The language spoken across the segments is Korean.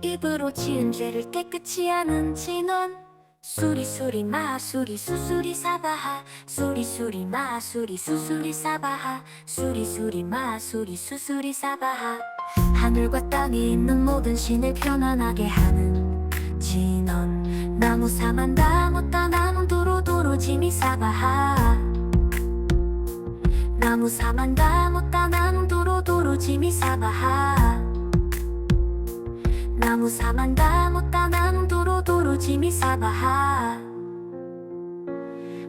입으로 지은 죄를 깨끗이 하는 진원. 수리수리 마수리 수수리 사바하 수리수리 마수리 수수리 사바하 수리수리 마수리 수수리 사바하. 하늘과 땅에 있는 모든 신을 편안하게 하는 진원. 나무 사만다 못다 나무 도로도로 지미 사바하 나무 사만다 못다 나무 도로도로 지미 사바하 나무 사만다 못다 나무 도로도로 지미 사바하.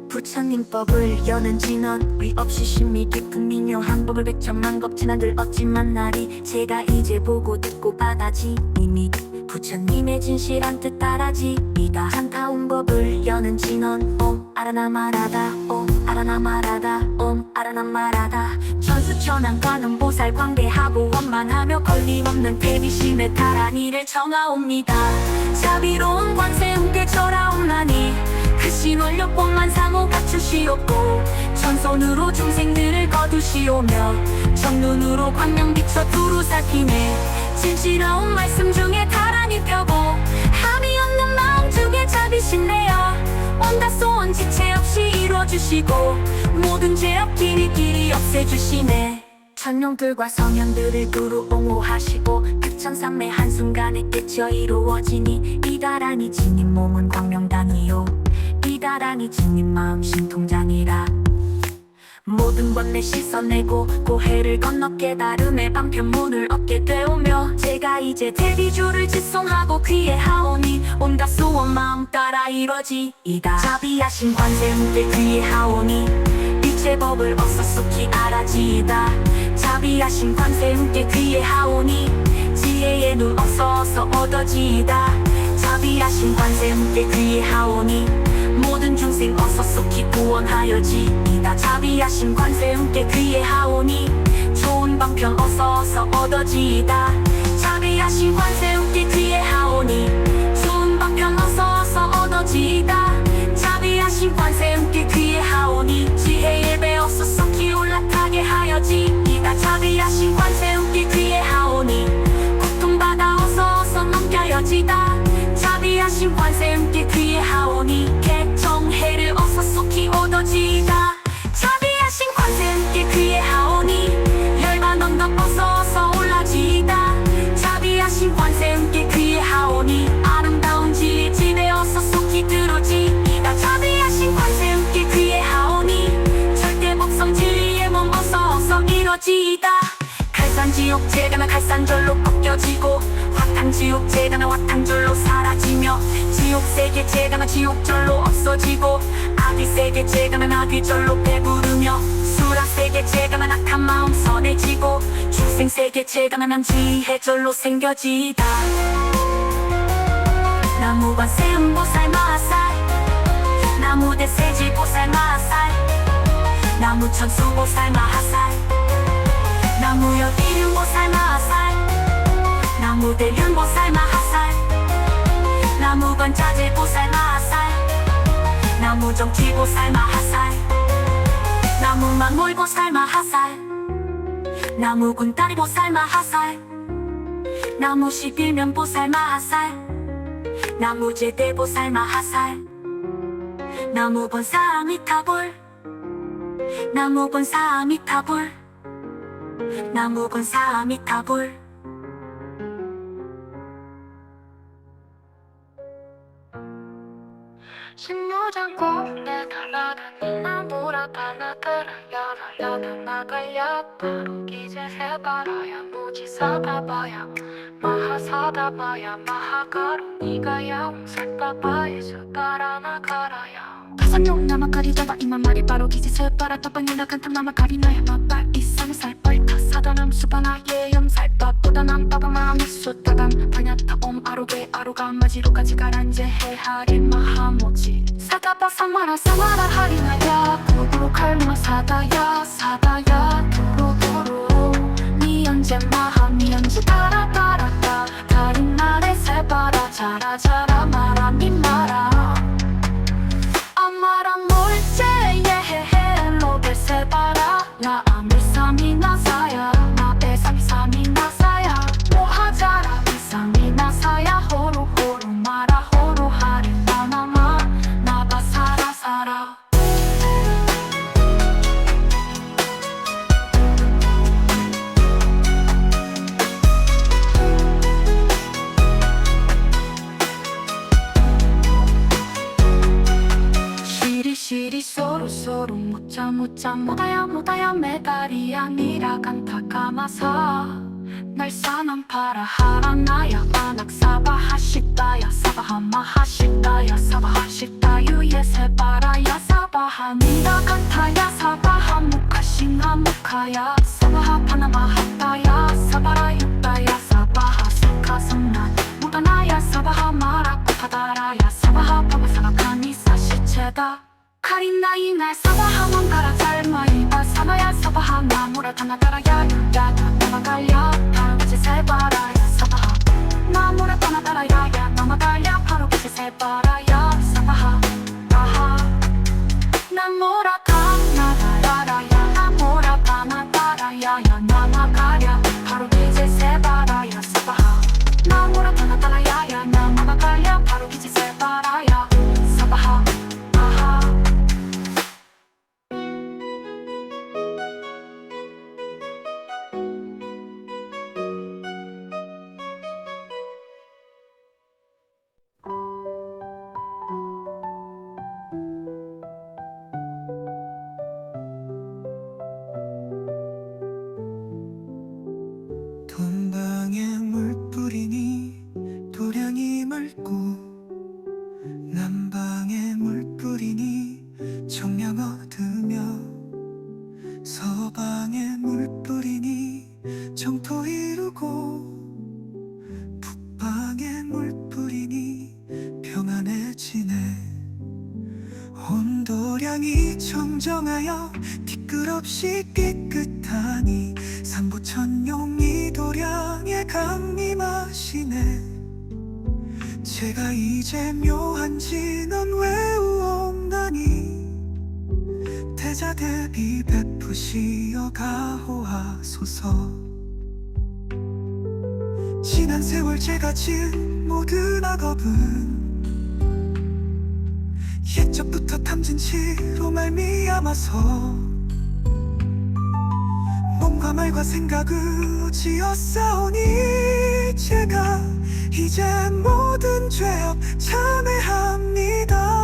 부처님 법을 여는 진원. 위 없이 신미 깊은 민요한 법을 백천만 겁진한들 없지만 나리. 제가 이제 보고 듣고 받아지 이미 부처님의 진실한 뜻 따라지. 이다 한타운 법을 여는 진원. 옴 아라나마라다 옴 아라나마라다 옴 아라나마라다. 천수천왕과는 보살 광대하고 원만하며 걸림없는 대비심에 달한 이를 청하옵니다. 자비로운 관세음께 절하옵나니 그 신원력법만 상호 갖추시옵고 천손으로 중생들을 거두시오며 정눈으로 광명 비춰 두루 살피네. 진실하운 말씀 중에 다란히 펴고 함이 없는 마음 중에 자비신 내어 온다소원 지체 없이 이루어주시고 모든 죄악 길이길이 없애주시네. 천룡들과 성현들을 두루 옹호하시고 극천삼매 한순간에 깨쳐 이루어지니 이다라니 진님 몸은 광명당이요 이다라니 진님 마음 신통장이라. 모든 번뇌 씻어내고 고해를 건너 깨달음의 방편문을 얻게 되오며 제가 이제 대비주를 지송하고 귀에 하오니 온갖 소원 마음 따라 이뤄지이다. 자비하신 관세음께 귀에 하오니 일체 법을 어서속히 알아지이다. 자비하신 관세음께 귀에 하오니 지혜의 눈 어서 얻어지이다. 자비하신 관세음께 귀에 하오니 모든 중생 어서속히 구원하여지이다. 자비하신 관세음께 귀에 하오니 좋은 방편 어서 얻어지이다. 자비하신 관세음께 귀에 하오니 좋은 방편 어서 얻어지이다. 자비하신 관세음께 귀에 하오니 지혜의 배 어서속히 올라타게 하여지이다. 자비하신 관세음께 귀에 하오니 고통받아 어서 넘겨여지다. 자비하신 관세음께 귀에 하오니 개정해를 어서속히 얻어지이다. 자비하신 관세음께 귀에 하오니 열반 언덕 어서 올라지이다. 자비하신 관세음께 귀에 하오니 아름다운 진리 집에 어서속히 들어지이다. 자비하신 관세음께 귀에 하오니 절대 복성 진리의 몸 어서 이뤄지이다. 칼산지옥 제가나 칼산절로 꺾여지고 화탕지옥 제가나 화탕절로 사라지며 지옥세계 제가나 지옥절로 없어지고 아귀세계 제가나 아귀절로 배부르며 수락세계 제가나 악한 마음 선해지고 중생세계 제가나 남지혜절로 생겨지이다. 나무관세음보살 마살 나무대세지보살 마살 나무천수보살 마하살 나무여기륜보살 마살 나무대륜보살 마하살 나무관자재보살 마하살 나무정치보살 마하살 나무만몰보살 마하살 나무군다리보살 마하살 나무십일면보살 마하살 나무제대보살 마하살 나무본사 아미타불 나무본사 아미타불 나무본사 아미타불. 신무장고 내달라다니 나무라다 나들어야라야다 나가야 바로 기제 해바라야 무지사다바야 마하사다바야 마하가루니가야 옹살바바에 수따라 나가라야 가산용 나마카리 잡아 이만 말이 바로 기제 세바라 따방이나 간탐 나마카리 나야 마발 이상의 살벌 타사다남 수바나예 염살밥보다 남바바 마음이 수따단 다냐타 옴 아로게 아로가 마지로까지 가란제 해하리 마하모지 사다바 사마라 사마라 하리나야 구루 칼마 사다야 사다야 두루두루 니언제 마하 니언제 따라따라따 다른 날에 세바라 자라자라 마라 미마라 아마라 몰제 예헤헤 로베 세바라 야 아밀사미 나사야 나베 삼삼이 나사야 모하자라 이삼이 나사야 서로 묻자 못하야 메달이 아니라 간타 감아서 날 사는 파라 하라나야 바낙사바하 식다야 사바하 마하식다야 사바하 식다유예 세바라야 사바하 니가 간타야 사바하 무카싱하 무카야 사바하 파나마하다야 사바라 육다야 사바하 스카성난 무다나야 사바하 마라쿠 파다라야 사바하 파바사가 카니사 시체다 카린나이 날 사바하 왕가라 잘마이바 사마야 사바하 나무라 타나다라야 야다 나마갈야 바로같이 세바라야 사바하 나무라 타나다라야 나마갈야 바로같이 세바라야 사바하 아하 나무라 타나다라야 나무라 타나다라야 나마갈야 바로같이 세바라야 사바하 나무라 타나다라야 나마갈야 바로같이 세바라야 사바하 아하 돈방에 물 뿌리니 도량이 맑고 남방에 물 뿌리니 정량 얻으며 서방에 물 뿌리니 정토 이루고 북방에 물 뿌리니 평안해지네 온도량이 정정하여 티끌없이 깨끗하니 삼보천용이 도량에 강미 마시네 제가 이제 묘한 진언 외우옵나니 대자 대비 베푸시어 가호하소서 지난 세월 제가 지은 모든 악업은 옛적부터 탐진치로 말미암아서 몸과 말과 생각으로 지었사오니 제가 이제 모든 죄업 참회합니다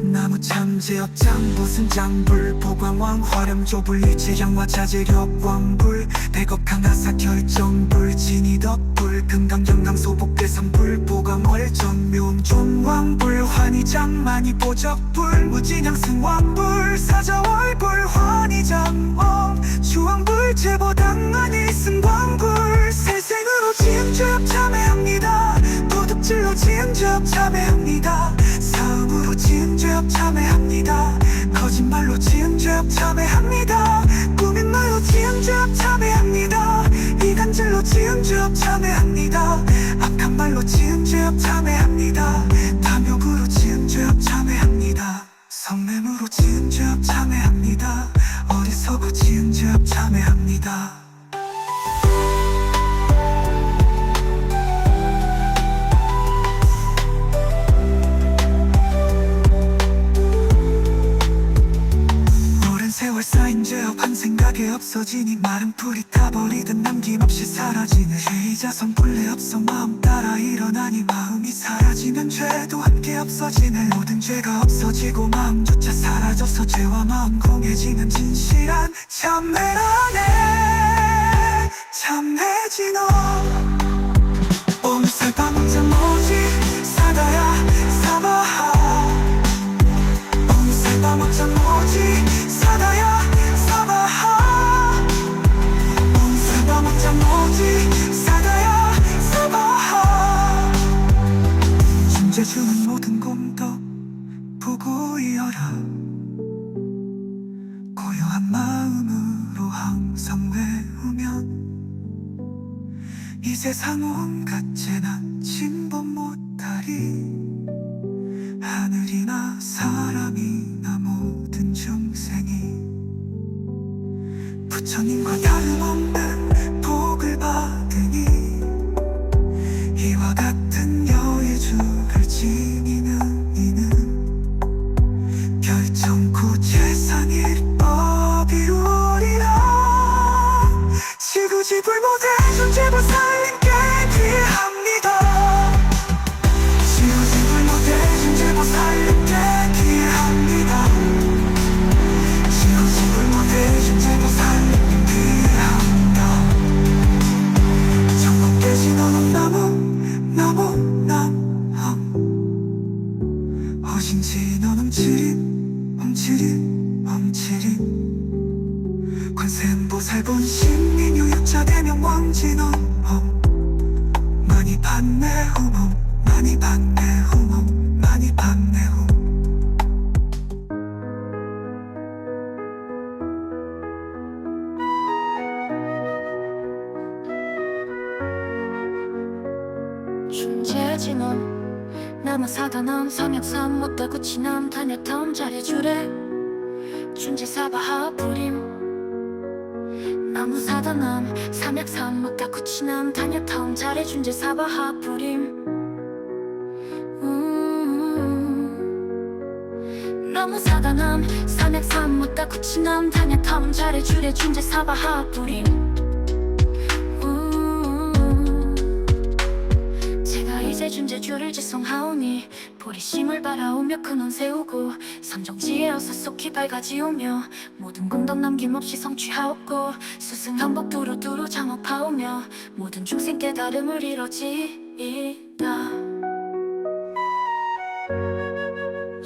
나무 참제업 장보승 장불 보광왕 화렴 조불 일제양화 자재력 왕불 백업 강하사 결정불 진이덕불 금강경강 소복대성불 보광월전 묘음존 왕불 환희장 만이보적불 무진양 승왕불 사자월불 환희장엄 주왕불 제보당만이 승광불 세생으로 지은 죄업 참회합니다 도둑질로 지은 죄업 참회합니다 사음으로 지은 죄업 참회합니다 거짓말로 지은 죄업 참회합니다 꾸민 말로 지은 죄업 참회합니다 이간질로 지은 죄업 참회합니다 악한 말로 지은 죄업 참회합니다 탐욕으로 지은 죄업 참회합니다 성매물로 지은 죄업 참회합니다 어리석어 지은 죄업 참회합니다 세월 쌓인 죄업 한 생각에 없어지니 마른 풀이 타버리듯 남김없이 사라지네 죄의자 성불례 없어 마음 따라 일어나니 마음이 사라지면 죄도 함께 없어지네 모든 죄가 없어지고 마음조차 사라져서 죄와 마음 공해지는 진실한 참회라네 참회지 너 오늘살 밤잠 오지 사다야 사바하 오늘살 밤잠 오지 사다야 사바하 온살 밤잠 오지 사다야 사바하 중재 주는 모든 공덕 보고 이어라 고요한 마음으로 항상 외우면 이 세상 온갖 재난 진법 못하리 하늘이나 사람이나 모든 중생이 부처님과 다름없는 복을 받으니 이와 같은 여의주를 지니는 이는 결정코 재산일법 이루어리라 지구지불못해 존재보 살림께 귀합니다 지구지불못해 존재보 살림께 귀합니다 어신지 넌 훔치린 관세음보살 본신 미묘약자 대명 왕진원 많이 봤네 후몸 많이 봤네 후몸 많이 봤네 후 중재진원 남아사다남 삼약삼 못다구치남 다녀탐 잘해주래 준지사바하 부림 나무사다남 삼약삼 못다구치남 다녀탐 잘해 준지사바하 부림 나무사다남 삼약삼 못다구치남 다녀탐 잘해주래 준지사바하 부림 이제 준재주를 지성하오니 보리심을 바라오며 큰원 세우고 선정지에 어서 속히 밝아지오며 모든 공덕 남김없이 성취하옵고 수승한복 두루두루 장업하오며 모든 중생 깨달음을 이뤄지이다.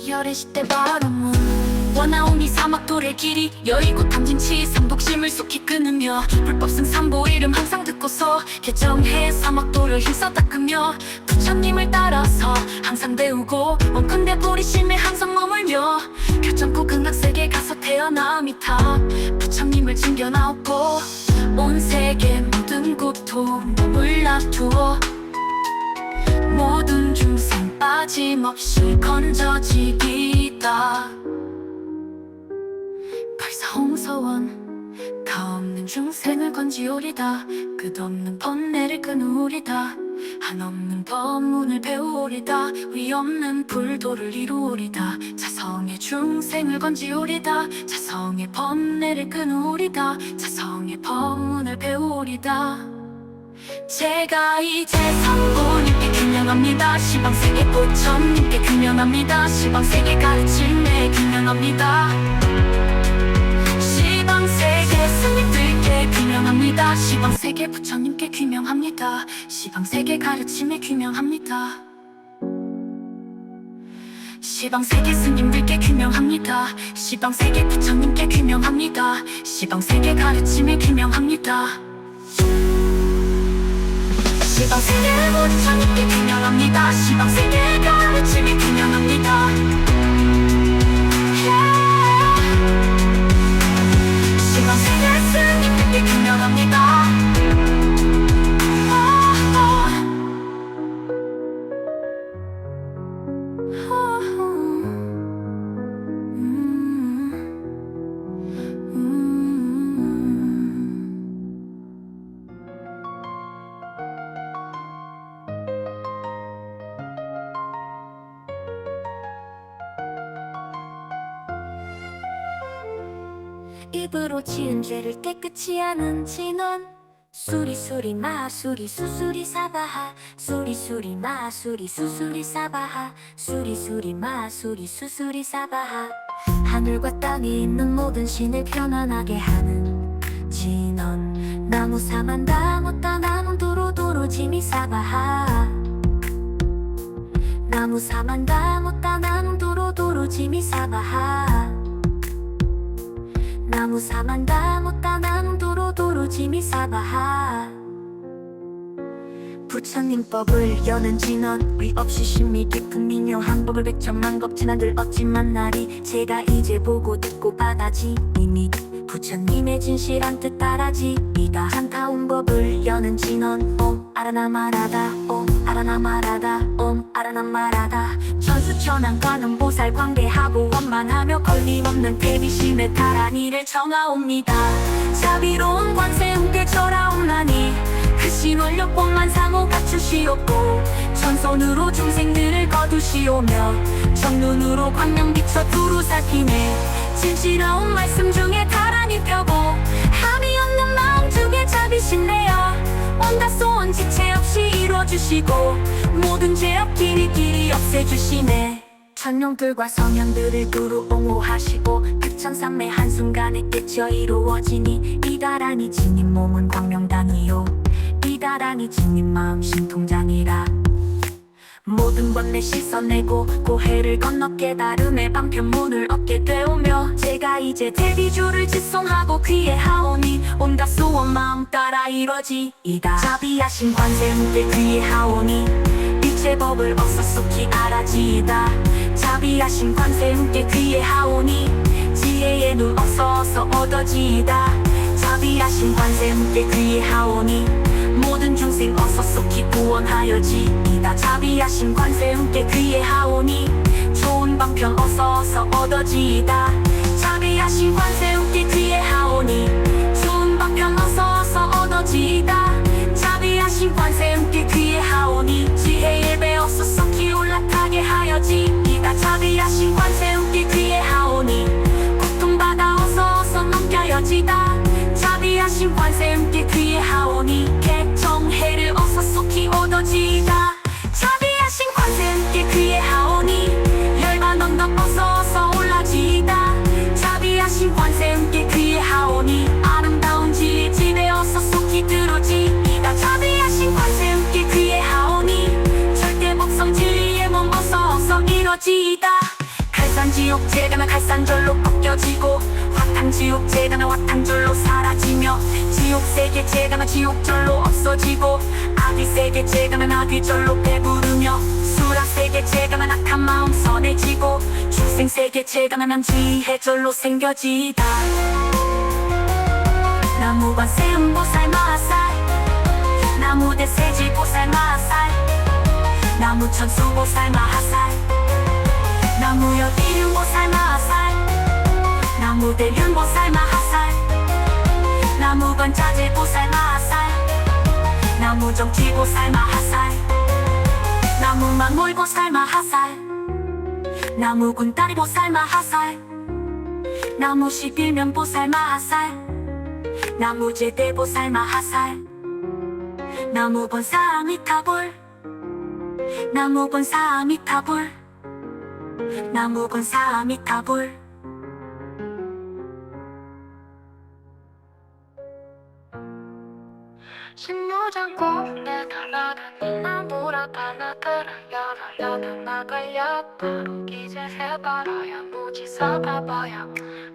열애시대 바람은 원하오니 사막도의 길이 여의고 탐진치 삼독심을 속히 끊으며 불법 승삼보 이름 항상 듣고서 개정해 사막도를 힘써 닦으며 부처님을 따라서 항상 배우고 원컨대 보리심에 항상 머물며 결정코 극락세계 가서 태어남이다. 부처님을 즐겨나옵고 온 세계 모든 고통 몸을 놔두어 모든 중생 빠짐없이 건져지기다. 발사홍서원 가없는 중생을 건지오리다. 끝없는 번뇌를 끊으오리다. 한없는 법문을 배우오리다. 위없는 불도를 이루오리다. 자성의 중생을 건지오리다. 자성의 법뇌를 끊으오리다. 자성의 법문을 배우오리다. 제가 이제 성부님께 규명합니다. 시방세계 부처님께 규명합니다. 시방세계 가르침에 규명합니다. 시방세계 스님들께 규명합니다. 시방세계 부처님께 규명합니다. 시방세계 가르침에 규명합니다. 시방세계 스님들께 규명합니다. 시방세계 부처님께 규명합니다. 시방세계 가르침에 규명합니다. 시방세계 부처님께 규명합니다. 시방세계 가르침에 규명합니다. 시방세계 스님들께 규명합니다. 입으로 지은 죄를 깨끗이 하는 진원 수리수리 마수리 수수리 사바하 수리수리 마수리 수수리 사바하 수리수리 마수리 수수리 사바하 하늘과 땅에 있는 모든 신을 편안하게 하는 진원 나무 사만다 못다 나무 도로도로 지미 사바하 나무 사만다 못다 나무 도로도로 지미 사바하 나무 사만다 못다 나무 도로도로 지미 사바하 부처님 법을 여는 진원 위 없이 심히 깊은 미묘한 법을 백천만 겁진한들 얻지만 나리 제가 이제 보고 듣고 받아지 이미 부처님의 진실한 뜻 따라지이다. 참다운 법을 여는 진원 옴 아라나 마라다 옴 아라나 마라다 옴 아라나 마라다 천수천왕과는 보살 관계하고 원만하며 걸림없는 대비심에 달한 이를 청하옵니다. 자비로운 관세음께 절하옵나니 그 신원력법만 상호 갖추시옵고 전손으로 중생들을 거두시오며 정눈으로 광명 비춰 두루 살피네 진실하운 말씀 중에 다란히 펴고 함이 없는 마음 중에 자비심 내어 온갖 소원 지체 없이 이루어주시고 모든 죄업 길이길이 없애주시네. 천룡들과 성현들을 두루 옹호하시고 백천삼매 한순간에 깨쳐 이루어지니 이다란히 진님 몸은 광명당이요 이다란히 진님 마음 신통장이라 모든 번뇌 씻어내고 고해를 건너 깨달음의 방편문을 얻게 되오며 제가 이제 대비주를 직송하고 귀에 하오니 온갖 소원 마음 따라 이뤄지이다. 자비하신 관세음께 귀에 하오니 빛의 법을 어서속히 알아지이다. 자비하신 관세음께 귀에 하오니 지혜의 눈 어서 얻어지이다. 자비하신 관세음께 귀에 하오니 모든 중생 어서속히 구원하여지이다. 자비하신 관세음께 귀에 하오니 좋은 방편 어서 얻어지이다. 자비하신 관세음께 귀에 하오니 좋은 방편 어서 얻어지이다. 자비하신 관세음께 귀에 하오니 지혜의 배 어서속히 올라타게 하여지이다. 자비하신 관세음께 귀에 하오니 고통받아 어서 넘겨여지다. 자비하신 관세음께 귀에 하오니 개정해를 어서속히 얻어지이다. 자비하신 관세음께 귀에 하오니 열반 언덕 어서 올라지이다. 자비하신 관세음께 귀에 하오니 아름다운 지혜 집에 어서속히 들어지이다. 자비하신 관세음께 귀에 하오니 절대 복성 진리의 몸 어서 이뤄지이다. 칼산지옥 제가나 칼산절로 벗겨지고 화탕지옥 제가나 화탕절로 사라지며 지옥세계 제가나 지옥절로 없어지고 아귀세계 제가나 아귀절로 배부르며 수라세계 제가나 악한 마음 선해지고 중생세계 제가나 지혜절로 생겨지이다. 나무관세음보살 마하살 나무대세지보살 마하살 나무천수보살 마하살 나무여기륜보살 마하살 나무대륜보살 마하살 나무건자재보살 마하살 나무정치보살 마하살 나무망몰보살 마하살 나무군다리보살 마하살 나무십일면보살 마하살 나무제대보살 마하살 나무본사 아미타불 나무본사 아미타불 나무본사 아미타불 신무장고 내달라다니 나무라바나타라 야라야다 나가야 바로 기제 해바라야 무지사바바야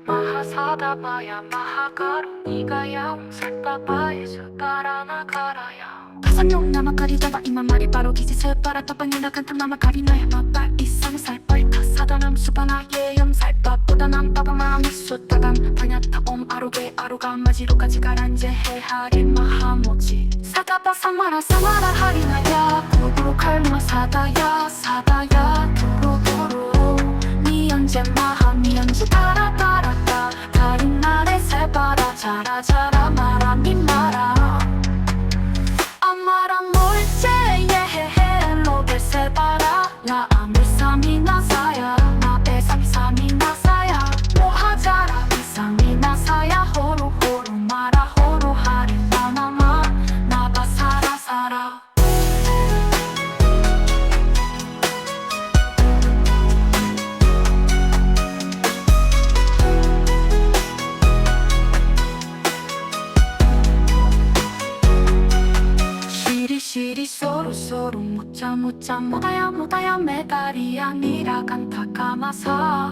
마하사다바야 마하가루니가야 웅살바바에 수바라나가라야 파산용 나마가리다바 이만 말이 바로 기제 세바라 따방이나 간탕 나마가리나야 마발 이상살 벌타 사다남 수바나 예염살바보다 남바바마 미수다감 방야타 옴 아로게 아로가 마지로까지 가란제 해하리 마하모지 사다바 사마라 사마라 하리나야 구구로 칼마 사다야 사다야 두루두루 니언제 마하 니언제 따라따라따 다른 날에 세바라 자라자라 마라 미마라 아마라 몰제 예헤헤 로베 세바라 나 아밀사미 나사야 나 베사미사미 나사야 모하자라 비사미 나사야 호루 호루 마라 호루 하리 나나마 나바 사라 사라 시리 소루 소루 무짜 무짜 모다야 모다야 메다리 아니라 간타 까마사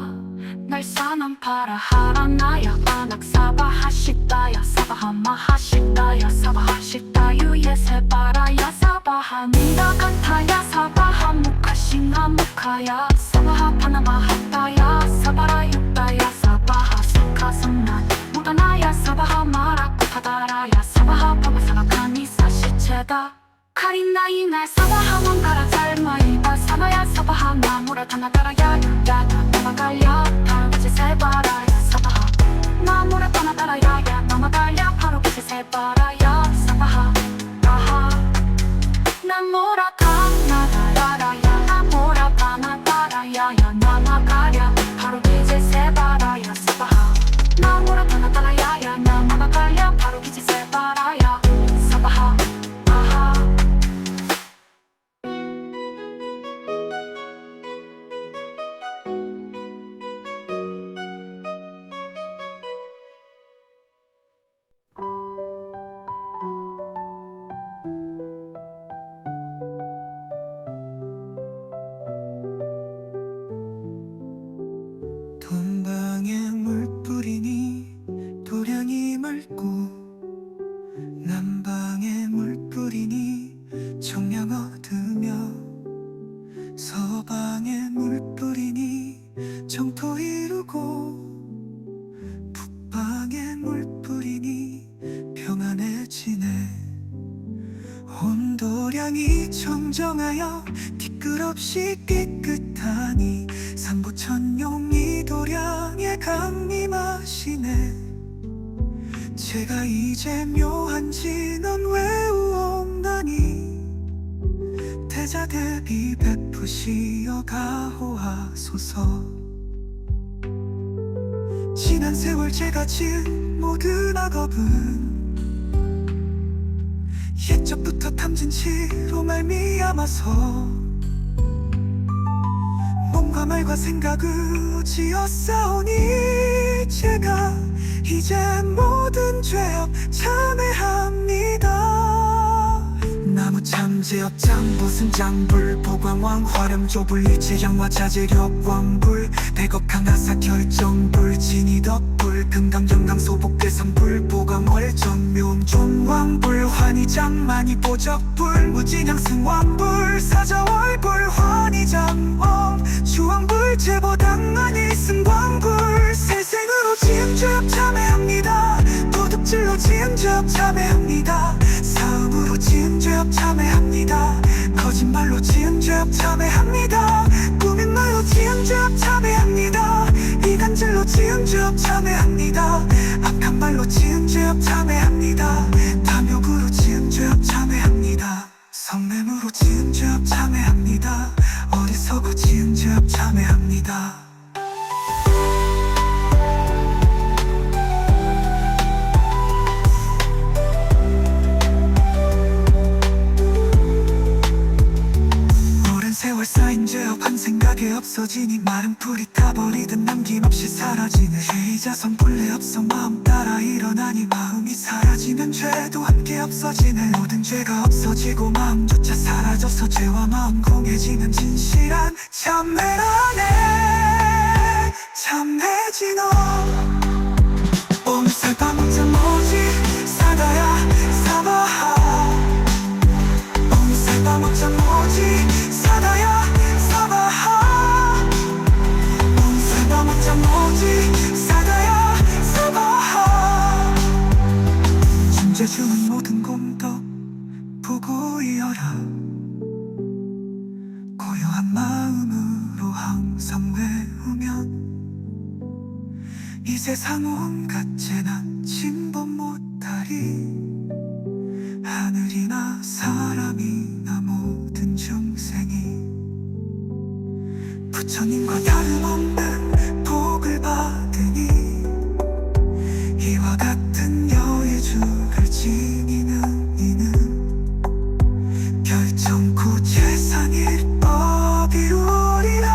날 사남 파라 하라나야 바낙사바 하시다야 사바하 마하시다야 사바하 시다유예 세바라야 사바하 니라 간타야 사바하 무카시나 무카야 사바하 파나마 하다야 사바라 육다야 사바하 수카성난 무다나야 사바하 마라쿠타다라야 사바하 파마사나카니 사시체다 카린나이 날 사바하 망가라 잘마이바 사바야 사바하 나무라 타나다라야 야다 나마갈야 바로기지 세바라야 사바하 나무라 타나다라야 나마갈야 바로기지 세바라야 사바하 아하 나무라 타나다라야 나무라 타나다라야 나마갈야 바로기지 세바라야 사바하 나무라 타나다라야 나마갈야 바로기지 세바라야 사바하 아하 정토 이루고 북방에 물 뿌리니 평안해지네. 온도량이 정정하여 티끌없이 깨끗하니 삼부천용이 도량에 강림하시네. 제가 이제 묘한 진언 외우옵나니 대자대비 베푸시어 가호하소서. 지난 세월 제가 지은 모든 악업은 옛적부터 탐진 치로 말미암아서 몸과 말과 생각을 지었사오니 제가 이제 모든 죄업 참회합니다. 나무 참제업 장보승 장불 보광왕 화렴 조불 일체양화 자재력 왕불 백업 강하사 결정불 진이덕불 금강정강 소복대성불 보광월정 묘음존 왕불 환희장 만이보적불 무진양 승왕불 사자월불 환희장엄 주왕불 제보당만이 승광불 세생으로 지은 죄업 참회합니다. 도둑질로 지은 죄업 참회합니다. 사음으로 지은 죄업 참회합니다. 거짓말로 지은 죄업 참회합니다. 꾸민 말로 지은 죄업 참회합니다. 이간질로 지은 죄업 참회합니다. 악한 말로 지은 죄업 참회합니다. 탐욕으로 지은 죄업 참회합니다. 성냄으로 지은 죄업 참회합니다. 어리석어 지은 죄업 참회합니다. 세월 쌓인 죄업 한 생각에 없어지니 마른 풀이 타버리듯 남김없이 사라지네. 죄의자성 본래 없어 마음 따라 일어나니 마음이 사라지면 죄도 함께 없어지네. 모든 죄가 없어지고 마음조차 사라져서 죄와 마음 공해지는 진실한 참회라네. 참회지 너 옴살바무자 뭐지 사다야 사바하 옴살바무자 뭐지 사다야 사바하 옴살바무자 뭐지 사다야 사바하 존재 주는 모든 공덕 보고 이어라. 고요한 마음으로 항상 외우면 이 세상 온갖 재난 침범 못하리. 하늘이나 사람이나 모든 중생이 부처님과 다름없는 복을 받으니 이와 같은 여의주를 지니는 이는 결정코 재산일법 이루리라.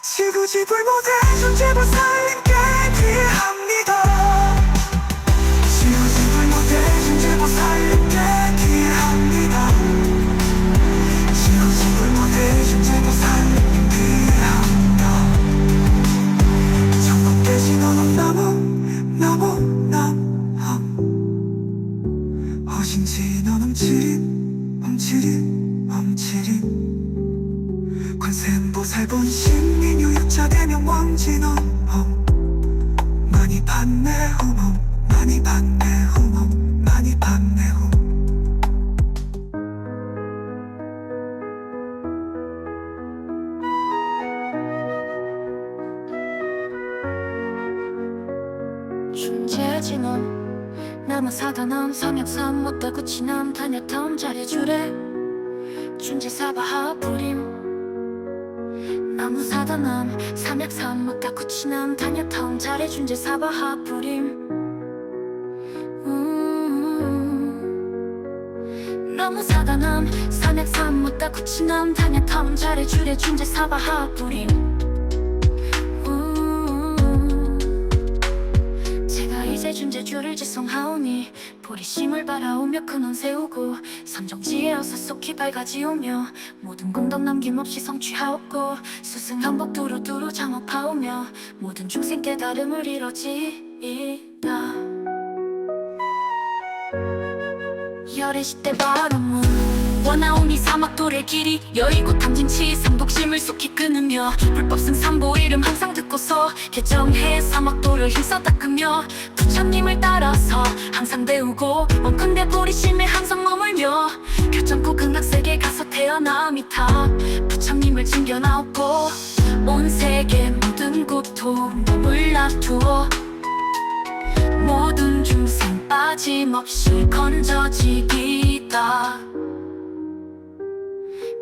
지구지불모대 존재보 살림께 귀합니다. 지구지불모대 존재보 살림께 귀합니다. 지구지불모대 존재보 살림께 귀합니다. 정복되지 너는 나무 허신지 넌 엄치린 관세음보살본 신민유육자 대명 왕진원 많이 받네 후몸 많이 받네 후몸 많이 받네 후. 존재지넌 나무사다남 삼약삼 못다구치남 다녀탐 잘해주래 준지사바하 부림 나무사다남 삼약삼 못다구치남 다녀탐 잘해 준지사바하 부림 나무사다남 삼약삼 못다구치남 다녀탐 잘해주래 준지사바하 부림 이제 준재주를 지성하오니 보리심을 바라오며 근원 세우고 선정지에 어서 속히 밝아지오며 모든 공덕 남김없이 성취하옵고 수승한복 두루두루 장업하오며 모든 중생 깨달음을 이뤄지이다. 열애시대 바람은 원하오니 사막도의 길이 여의고 탐진치 삼독심을 속히 끊으며 불법 승삼보 이름 항상 듣고서 개정해 사막도를 힘써 닦으며 부처님을 따라서 항상 배우고 원컨대 보리심에 항상 머물며 교정고 극락세계 가서 태어나미타 부처님을 챙겨나옵고 온 세계 모든 고통 몸을 놔두어 모든 중생 빠짐없이 건져지기다.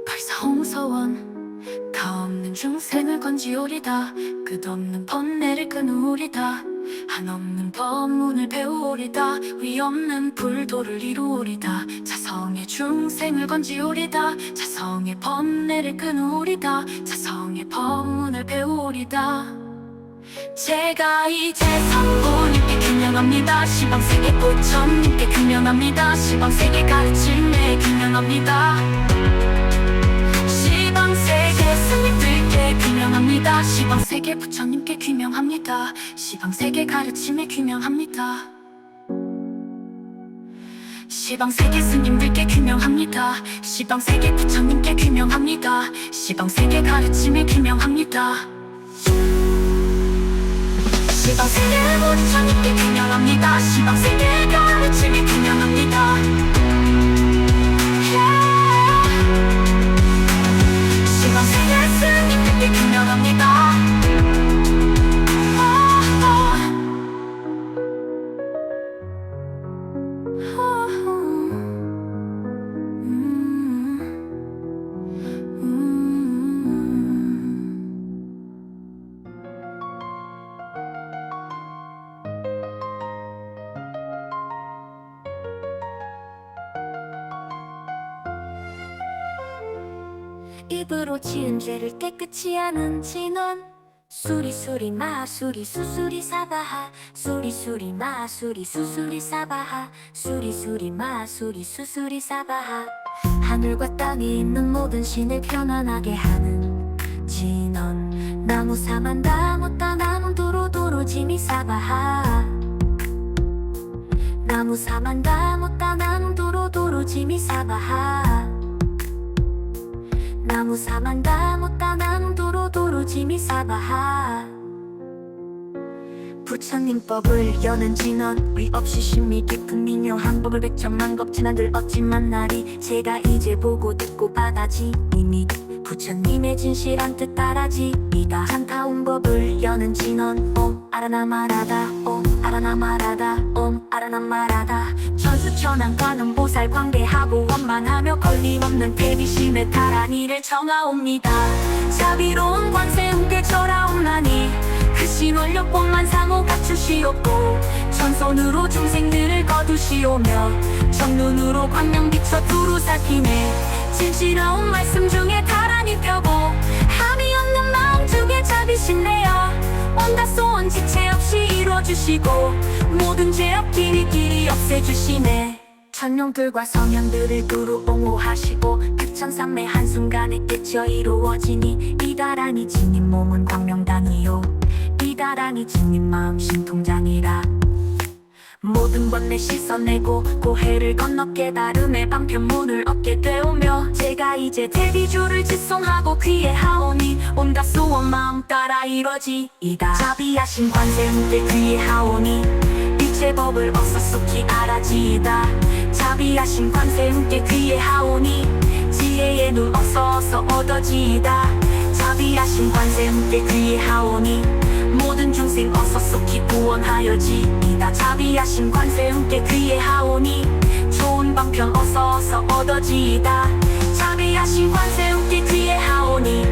발사홍서원 가없는 중생을 건지오리다. 끝없는 번뇌를 끊으오리다. 한없는 법문을 배우오리다. 위없는 불도를 이루오리다. 자성의 중생을 건지오리다. 자성의 번뇌를 끊으오리다. 자성의 법문을 배우오리다. 제가 이제 성부님께 규명합니다. 시방세계 부처님께 규명합니다. 시방세계 가르침에 규명합니다. 시방세계 스님들께 규명합니다. 시방세계 부처님께 규명합니다. 시방세계 가르침에 규명합니다. 시방세계 스님들께 규명합니다. 시방세계 부처님께 규명합니다. 시방세계 가르침에 규명합니다. 시방세계 부처님께 규명합니다. 시방세계 가르침에 규명합니다. 시방세계 스님들께 규명합니다. 입으로 지은 죄를 깨끗이 하는 진원 수리수리 마수리 수수리 사바하 수리수리 마수리 수수리 사바하 수리수리 마수리 수수리 사바하 하늘과 땅에 있는 모든 신을 편안하게 하는 진원 나무 사만다 못다 나무 도로도로 지미 사바하 나무 사만다 못다 나무 도로도로 지미 사바하 나무 사만다 못다 나무 도로도로 지미 사바하 부처님 법을 여는 진원 위 없이 심미 깊은 미묘한 법을 백천만 겁진한들 없지만 나리 제가 이제 보고 듣고 받아지 이미 부처님의 진실한 뜻 따라지이다 한타운 법을 여는 진원 옴 아라나 마라다 옴 아라나 마라다 옴 아라나 마라다 천수천왕과는 보살 관계하고 원만하며 걸림없는 대비심에 달한 이를 청하옵니다 자비로운 관세음께 절하옵나니 그 신원력본만 상호 갖추시옵고 천손으로 중생들을 거두시오며 정눈으로 광명 비춰 두루 살피네 진실하운 말씀 중에 다란히 펴고 함이 없는 마음 중에 자비심 내어 온다소원 지체 없이 이루어주시고 모든 죄업 길이길이 없애주시네 천룡들과 성현들을 두루 옹호하시고 극천삼매 한순간에 깨쳐 이루어지니 이다라니 진님 몸은 광명당이요 이다라니 진님 마음 신통장이라 모든 번뇌 씻어내고 고해를 건너 깨달음의 방편문을 얻게 되오며 제가 이제 대비주를 지송하고 귀에 하오니 온갖 소원 마음 따라 이뤄지이다 자비하신 관세음께 귀에 하오니 일체 법을 어서속히 알아지이다 자비하신 관세음께 귀에 하오니 지혜의 눈 어서 얻어지이다 자비하신 관세음께 귀에 하오니 모든 중생 어서속히 구원하여지이다 자비하신 관세음께 귀에 하오니 좋은 방편 어서 얻어지이다 자비하신 관세음께 귀에 하오니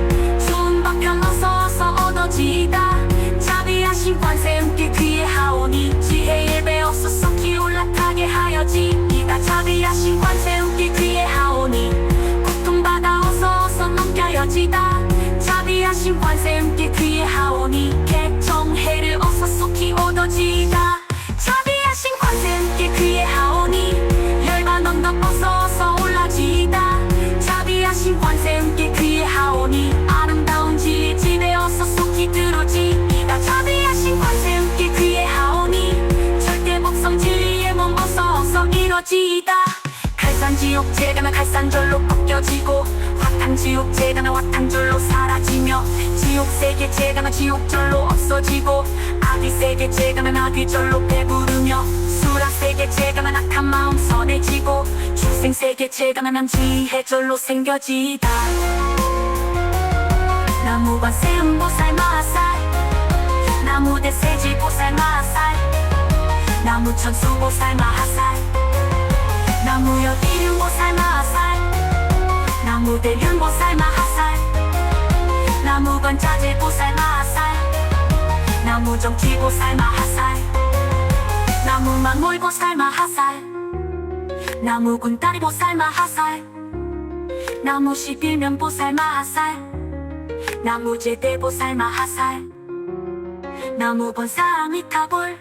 좋은 방편 어서 얻어지이다 자비하신 관세음께 귀에 하오니 지혜의 배 어서속히 올라타게 하여지이다 자비하신 관세음께 귀에 하오니 고통받아 어서 넘겨여지다 자비하신 관세음께 귀에 하오니 개정해를 어서속히 얻어지이다 자비하신 관세음께 귀에 하오니 열반 언덕 어서 올라지이다 자비하신 관세음께 귀에 하오니 아름다운 지혜 집에 어서속히 들어지이다 자비하신 관세음께 귀에 하오니 절대 복성 진리의 몸 어서 이뤄지이다 칼산지 지옥제가나 갈산절로 꺾여지고 화탕지옥제가나 화탕절로 사라지며 지옥세계제가나 지옥절로 없어지고 아귀세계제가나 아귀절로 배부르며 수라세계제가나 악한 마음 선해지고 중생세계제가나 남지해절로 생겨지다. 나무관세음보살 마살 나무대세지보살 마살 나무천수보살 마하살 나무여기륜보살 마살 나무대륜보살 마하살 나무관자재보살 마살 나무정지보살 마하살 나무만몰보살 마하살 나무군다리보살 마하살 나무십일면보살 마하살 나무제대보살 마하살 나무본사아미타불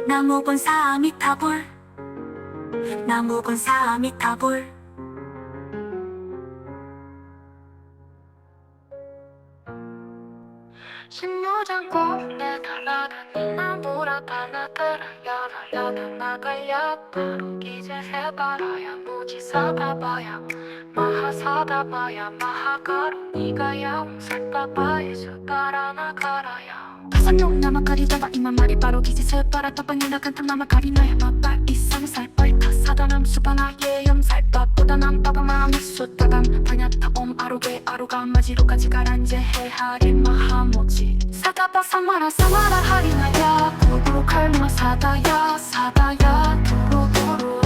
나무본사아미타불 나무본사아미타불 신무장군에 날아다니 나무라다 나가라야라야다 나가야 바로 기제 해바라야 무지사바바야 마하사다바야 마하가루니가야 옹살바바에서 따라 나가라야 파산용 나마가리다바 이만 말이 바로 기제 세바라 따방이나 간탐 나마가리나야 마발 이상 살벌 타사다남 수바나 예염 살바보다 남바바 마음이 숫다감 다냐타 옴 아로게 아로가 마지로까지 가란제 해하리 마하모지 사다바 사마라 사마라 하리나야 구루 칼마 사다야 사다야 두루두루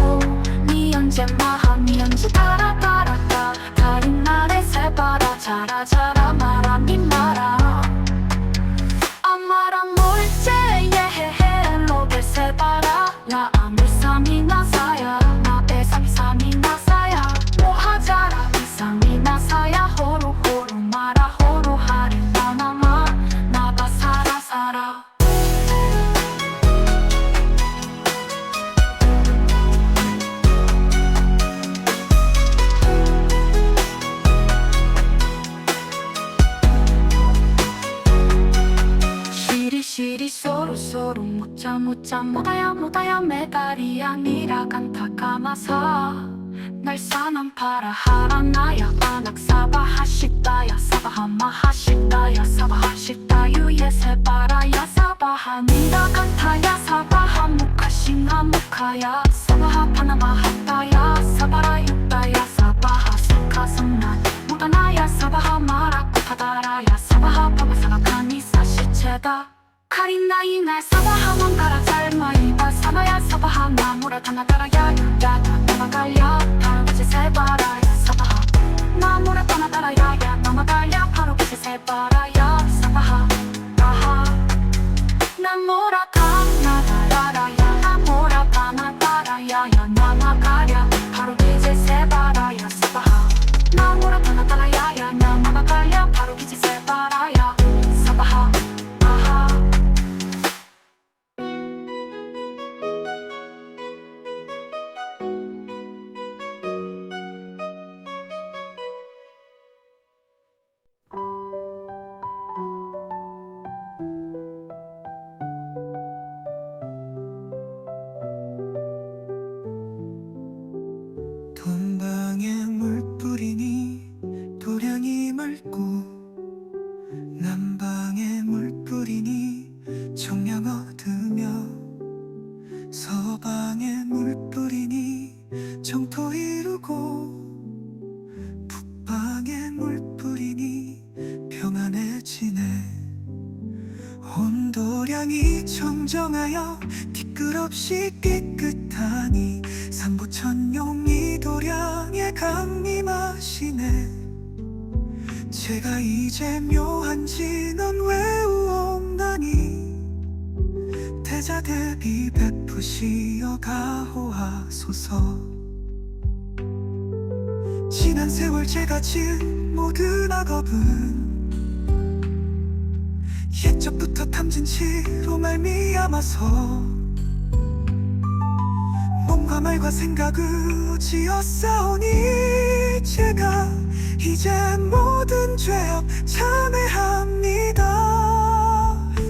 니언제 마하 니언제 따라 따라따 다른 날에 세바라 자라 자라 마라 미마라 아마라 몰제 예헤헤 로베 세바라 나 아밀사미 나사야 나 에삼사미 나사야 모하자라 이사미 나사야 호루 호루 마라 호루 하리 나나마 나가 살아 살아 시리시리 소루소루 무짜 무짜 못다야 못다야 메다리 아니라 간타 까마사 날사남 파라 하라나야 아낙사바 하식다야 사바하 마하식다야 사바하 식다유예 세바라야 사바하 니라 간타야 사바하 무카싱하 무카야 사바하 파나마하다야 사바라 육다야 사바하 사카성난 무다나야 사바하 마라쿠파다라야 사바하 파바사가카니 사시체다 카린나이 날 사바하 왕가라 잘마이바 사마야 사바하 나무라 타나다라야 야다 나마갈야 바로기제 세바라야 사바하 나무라 타나다라야 야 나마갈야 바로기제 세바라야 사바하 아하 나무라 타나다라야 나무라 타나다라야 야 나마갈야 바로기제 세바라야 사바하 나무라 타나다라야 야 나마갈야 바로기제 세바라야 사바하 아하 돈방에 물 뿌리니 도량이 맑고 남방에 물 뿌리니 정량 얻으며 서방에 물 뿌리니 정토 이루고 북방에 물 뿌리니 평안해지네 온도량이 정정하여 티끌없이 깨끗하니 삼부천용이 도량에 강미 마시네 제가 이제 묘한 진언 외우옵나니 대자 대비 베푸시어 가호하소서 지난 세월 제가 지은 모든 악업은 옛적부터 탐진치로 말미암아서 몸과 말과 생각을 지었사오니 제가 이제 모든 죄업 참회합니다.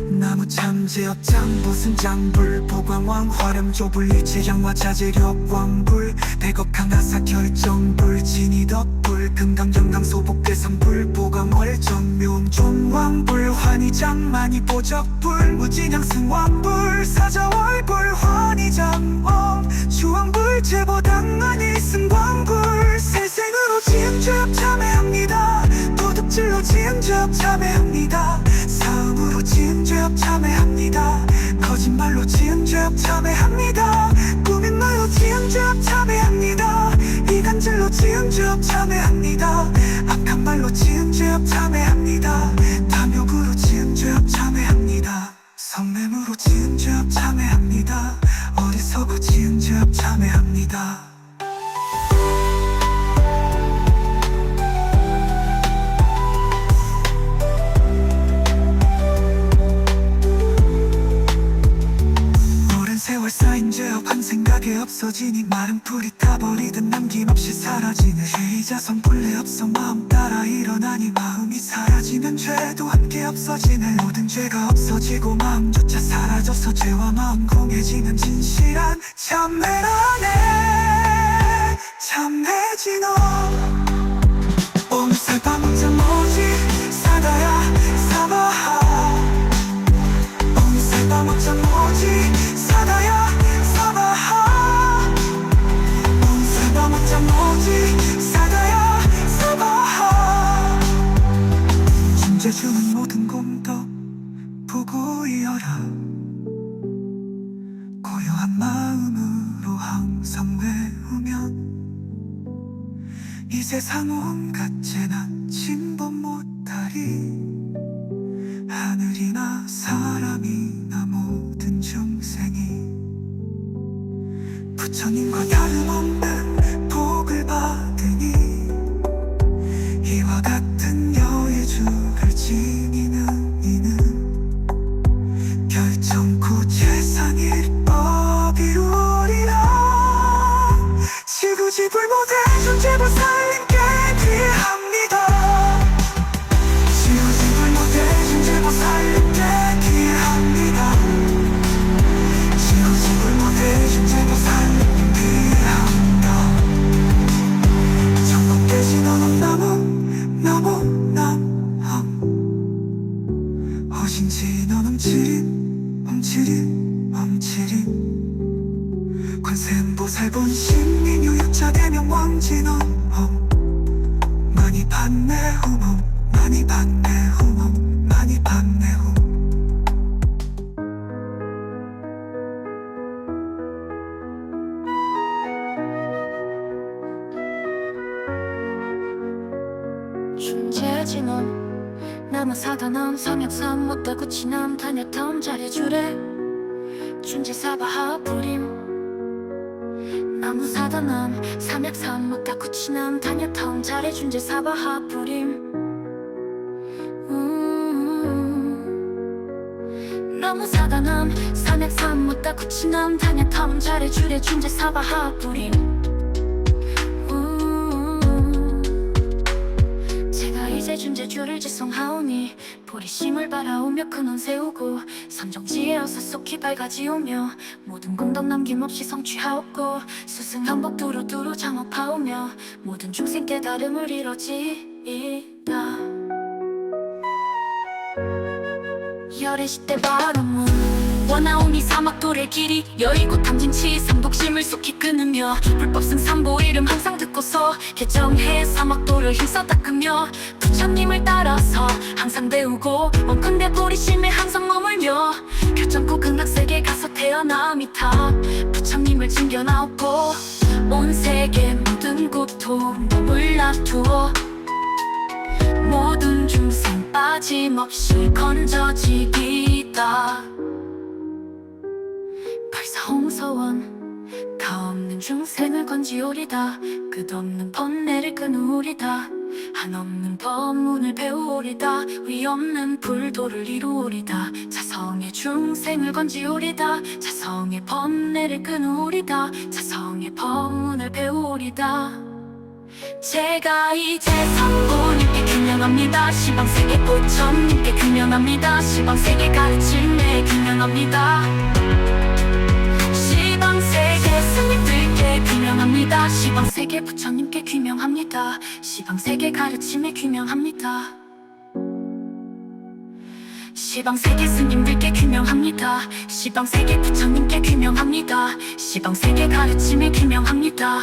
나무 참제업 장보승 장불 보광왕 화렴 조불 일체양화 자재력 왕불 대겁 강 방아사 결정불 진이덕불 금강경강 소복대산불 보강월정 묘존왕불 환희장만이 보적불 무진양 승왕불 사자월불 환희장엄 주왕불 제보당만이 승광불 살생으로 지은 죄업 참회합니다. 도둑질로 지은 죄업 참회합니다. 사음으로 지은 죄업 참회합니다. 거짓말로 지은 죄업 참회합니다. 꾸민 말로 지은 죄업 참회합니다. 이간질로 지은 죄업 참회합니다. 악한 말로 지은 죄업 참회합니다. 탐욕으로 지은 죄업 참회합니다. 성매물로 지은 죄업 참회합니다. 어리석어 지은 죄업 참회합니다. 세월 쌓인 죄업 한 생각에 없어지니 마른 풀이 타버리듯 남김없이 사라지네. 회의자성 본래 없어 마음 따라 일어나니 마음이 사라지면 죄도 함께 없어지네. 모든 죄가 없어지고 마음조차 사라져서 죄와 마음 공해지는 진실한 참회라네. 참회지 너 오늘 살밤 혼자 뭐지 사다야 사바하. 오늘 살밤 혼자 뭐지 사다야 사바하. 오늘 살밤 혼자 뭐지 사다야 사바하. 중재 주는 모든 공덕 보고 이어라. 고요한 마음으로 항상 외우면 이 세상 온갖 재난 침범 못하리. 하늘이나 사람이나 모든 중생이 부처님과 다름없는 복을 받으니 이와 같은 여의주를 지니는 이는 결정코 재산일법 이루리라. 지구지불 모대 존재보 살림께 귀합니다. 지구지불 모대 존재보 살림께 귀합니다. 지구지불 모대 존재보 살림께 귀합니다. 전국대지 너는 나무 남함. 허신지 너는 멈치린 관세음보살 본신 민유유자 대명 왕진엄. 많이 받네 후멈 많이 받네 후멈 많이 받네 후. 중재진엄 남아사다남 상약삼 못다구치남 다녀탐 잘해주래. 준재사바하 부림 나무사다남 삼약삼 못다구치남 다녀탐 잘해. 준재사바하 부림 나무사다남 삼약삼 못다구치남 다녀탐 잘해주래. 준재사바하 부림 이제 준재주를 지성하오니 보리심을 바라오며 큰원 세우고 선정지혜어서 속히 밝아지오며 모든 공덕 남김없이 성취하옵고 수승한복 두루두루 장업하오며 모든 중생 깨달음을 이루지이다. 열애시대 바람은 원하오니 사막도의 길이 여의고 탐진치 삼독심을 속히 끊으며 불법 승삼보 이름 항상 듣고서 개정해 사막도를 힘써 닦으며 부처님을 따라서 항상 배우고 원컨대 보리심에 항상 머물며 결정코 극락세계 가서 태어나 미타 부처님을 즐겨나오고 온 세계 모든 고통 몸을 놔두어 모든 중생 빠짐없이 건져지기다. 발사홍서원 가없는 중생을 건지오리다. 끝없는 번뇌를 끊으오리다. 한없는 법문을 배우오리다. 위없는 불도를 이루오리다. 자성의 중생을 건지오리다. 자성의 번뇌를 끊으오리다. 자성의 법문을 배우오리다. 제가 이제 성부님께 규명합니다. 시방세계 부처님께 규명합니다. 시방세계 가르침에 규명합니다. 시방세계 스님들께 규명합니다. 귀명합니다. 시방세계 부처님께 귀명합니다. 시방세계 가르침에 귀명합니다. 시방세계 스님들께 귀명합니다. 시방세계 부처님께 귀명합니다. 시방세계 가르침에 귀명합니다.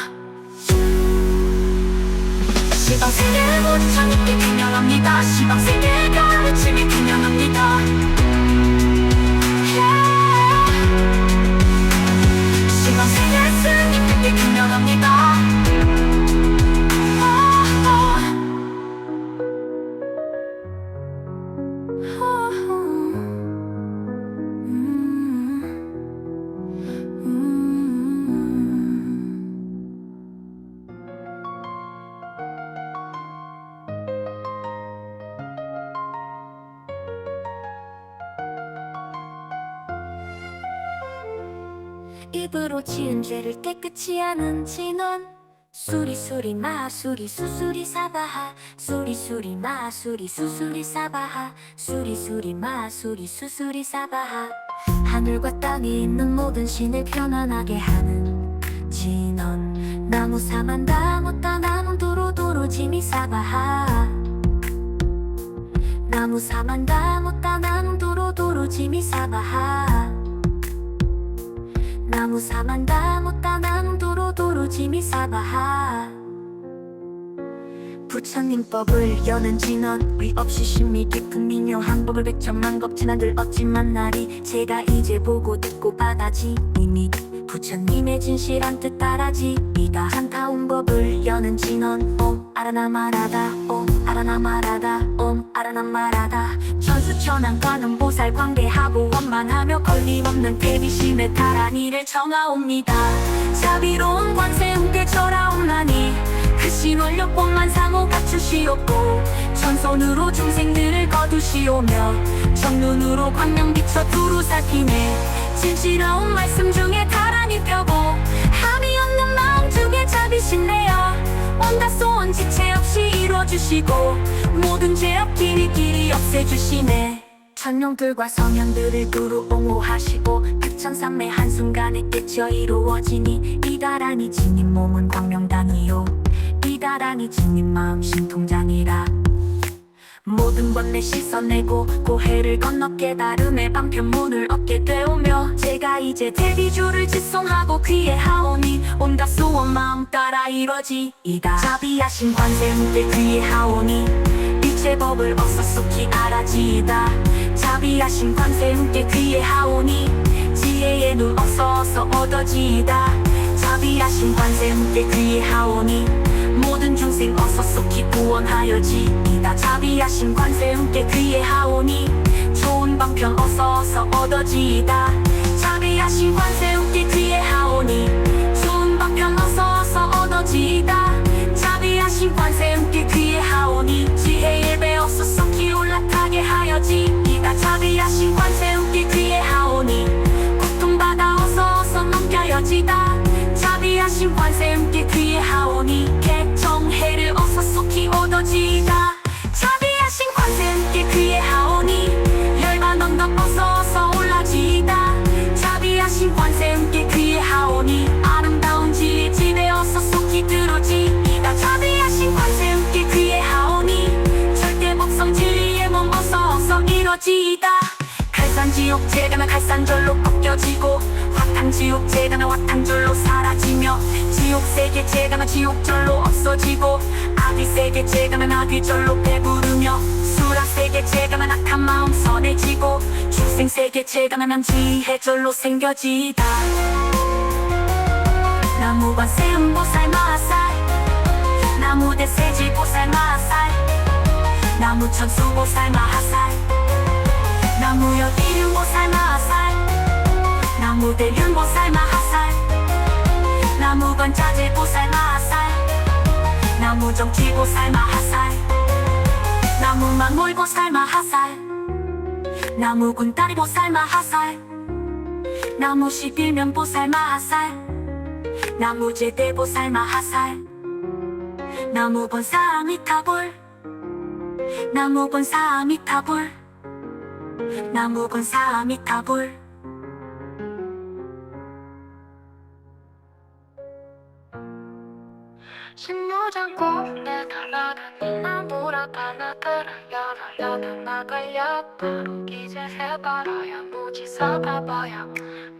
시방세계 부처님께 귀명합니다. 시방세계 가르침에 귀명합니다. 시방세계 스님들께 귀명합니다. 입으로 지은 죄를 깨끗이 하는 진원 수리수리 마수리 수수리 사바하 수리수리 마수리 수수리 사바하 수리수리 마수리 수수리 사바하 하늘과 땅에 있는 모든 신을 편안하게 하는 진원 나무 사만다 못다 나무 도로도로 지미 사바하 나무 사만다 못다 나무 도로도로 지미 사바하 나무 사만다 못다 나무 도로도로 지미 사바하 부처님 법을 여는 진원 위 없이 심미 깊은 미묘한 법을 백천만 겁진한들 없지만 나리 제가 이제 보고 듣고 받아지 이미 부처님의 진실한 뜻 따라지 이가 참다운 법을 여는 진원 옴 아라나 마라다 옴 아라나 마라다 옴 아라나 마라다 천수천왕과는 보살 관계하고 원만하며 걸림없는 대비심에 타라니를 청하옵니다. 자비로운 관세음께 절하옵나니 그 신원력법만 상호 갖추시옵고 천손으로 중생들을 거두시오며 정눈으로 광명 비춰 두루 살피네 진실하운 말씀 중에 타라니 펴고 함이 없는 마음 중에 자비신 내어 온다소원 지체 없이 이루어주시고 모든 죄업 길이길이 없애주시네 천룡들과 성현들을 두루 옹호하시고 백천삼매 한순간에 깨쳐 이루어지니 이다라니 진님 몸은 광명당이요 이다라니 진님 마음 신통장이라 모든 번뇌 씻어내고 고해를 건너 깨달음의 방편문을 얻게 되오며 제가 이제 대비주를 지송하고 귀에 하오니 온갖 소원 마음 따라 이뤄지이다 자비하신 관세음께 귀에 하오니 일체 법을 어서 속히 알아지이다 자비하신 관세음께 귀에 하오니 지혜의 눈 어서 얻어지이다 자비하신 관세음께 귀에 하오니 모든 중생 어서 속히 구원하여지이다 자비하신 관세음께 귀에 하오니 좋은 방편 어서 얻어지이다 자비하신 관세음께 귀에 하오니 좋은 방편 어서 얻어지이다 자비하신 관세음께 귀에 하오니 지혜의 배 어서 속히 올라타게 하여지이다 자비하신 관세음께 귀에 하오니 고통받아 어서 넘겨여지다 자비하신 관세음께 귀에 하오니 개정해를 어서 속히 얻어지이다 자비하신 관세음께 귀에 하오니 열반 언덕 어서 올라지이다 자비하신 관세음께 귀에 하오니 아름다운 지혜 집에 어서 속히 들어지이다 자비하신 관세음께 귀에 하오니 절대 복성 진리의 몸 어서 이뤄지이다 칼산지옥 제가나 칼산절로 꺾여지고 화탕지옥 제가나 화탕절로 사라지며 지옥세계 제가나 지옥절로 없어지고 아귀세계 제가나 아귀절로 배부르며 수라세계 제가나 악한 마음 선해지고 중생세계 제가나 지혜절로 생겨지이다 나무관세음보살 마하살 나무대세지보살 마하살 나무천수보살 마하살 나무여기륜보살 마하살 나무대륜보살 마하살 나무건자재보살 마하살 나무정치보살 마하살 나무망몰보살 마하살 나무군다리보살 마하살 나무십일면보살 마하살 나무제대보살 마하살 나무본사아미타불 나무본사아미타불 나무본사아미타불 자꾸 내달라더니 나무라다 나더라 야라야다 나가야 바로 기재 해봐라야 무지 사다봐야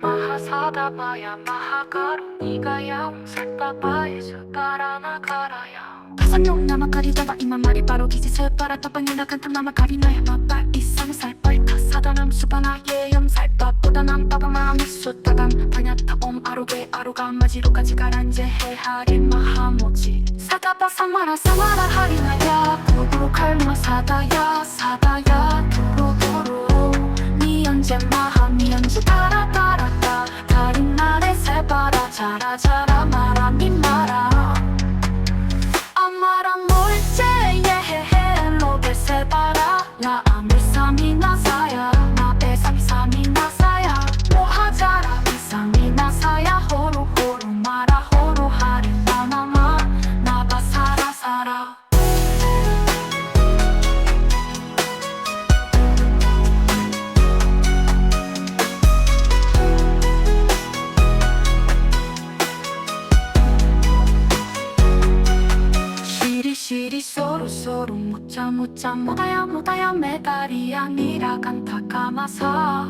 마하 사다봐야 마하가로 니가 야옹살까봐야 숟가락 나가라야 파산용 나마가리 잡아 이만 말이 바로 기지 세바라 떡방이나 간탐 나마가리 나야 마빨 이상의 살빨 타사다남 수바나 예염살밥보다 남빠방 마음이 숫다감 반야타 옴 아로게 아로가 마지로까지 가란제 해하리 마하모지 사다바 사마라 사마라 하리나야 부르부르 칼마 사다야 사다야 두루두루 니 언제 마하 니 언제 따라 따라따 다른 날에 세바라 자라 자라 마라 니 마라 아마라 몰제 예헤헤 로베 세바라 야 아밀삼이 나사야 나 베삼삼이 나사야 모하자라 비삼이 나사야 호루 호루 마라 호루 하리 나나마 나바 사라 사라 시리 소루 소루 무자 무자 못다야 못다야 메다리 아니라 간타 까마사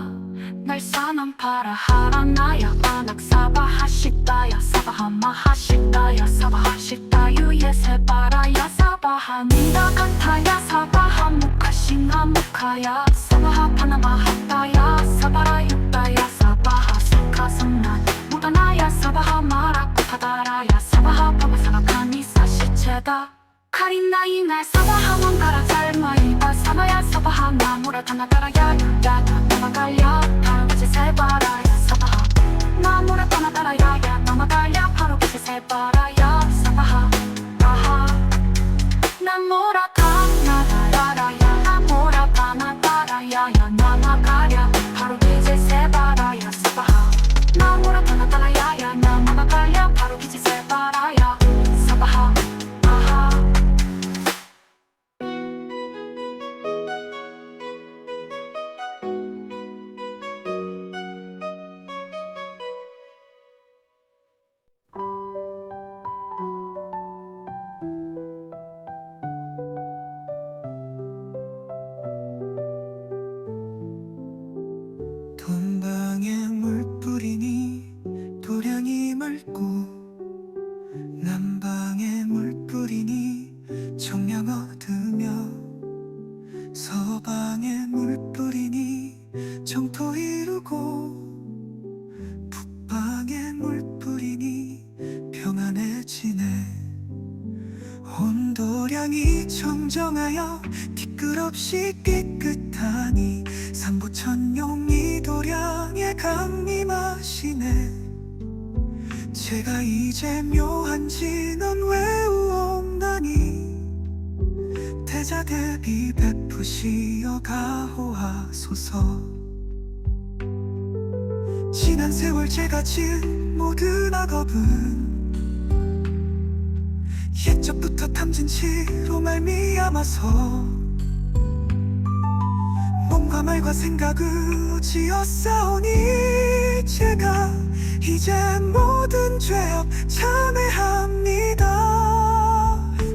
날 사남 파라 하라 나야 바낙 사바 하시다야 사바 하마 하시다야 사바 하시다 유예 세바라야 사바 하니라 간타야 사바 하무카 싱하 무카야 사바 하파나마 하다야 사바라 육다야 사바 하스카 성난 무다나야 사바 하마라 쿠타다라야 사바 하파마 사바카니 사시체다 카린나이 날 사바하만 가라 잘마이바 사바야 사바하 나무라 타나가라야 야다 나마갈야 바로 빛의 세바라야 사바하 나무라 타나가라야 나마갈야 바로 빛의 세바라야 사바하 아하 나무라 타나가라야 나무라 타나가라야 나마갈야 바로 빛의 세바라야 사바하 나무라 타나가라야 나마갈야 바로 빛의 세바라야 사바하 아하 돈방에 물 뿌리니 도량이 맑고 남방에 물 뿌리니 정량 얻으며 서방에 물 뿌리니 정토 이루고 북방에 물 뿌리니 평안해지네 온 도량이 정정하여 티끌없이 깨끗하니 삼보천용이 도량에 강림하시네 제가 이제 묘한지 넌 외우옵나니 대자대비 베푸시어 가호하소서 지난 세월 제가 지은 모든 악업은 옛적부터 탐진 치로 말미암아서 몸과 말과 생각을 지었사오니 제가 이제 모든 죄업 참회합니다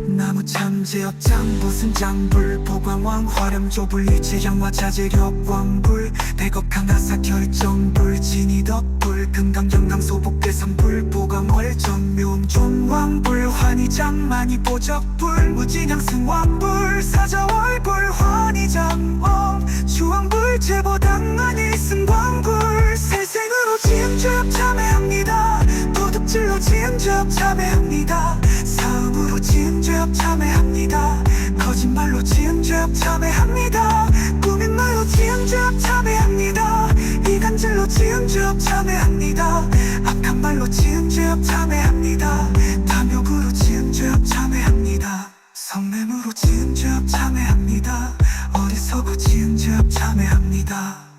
나무 참제업 장보슨 장불 보광왕 화렴 조불 일제양화 자재력 왕불 백업 강하사 결정불 진이덕불 금강경강 소복대성불 보광월정 묘음존 왕불 환희장 만이보적불 무진양 승왕불 사자월불 환희장엄 주왕불 제보당만이 승광불 세생으로 지은 죄업 참회합니다 도둑질로 지은 죄업 참회합니다 사음으로 지은 죄업 참회합니다 거짓말로 지은 죄업 참회합니다 꾸민 말로 지은 죄업 참회합니다 이간질로 지은 죄업 참회합니다 악한 말로 지은 죄업 참회합니다 탐욕으로 지은 죄업 참회합니다 성매물로 지은 죄업 참회합니다 어리석어 지은 죄업 참회합니다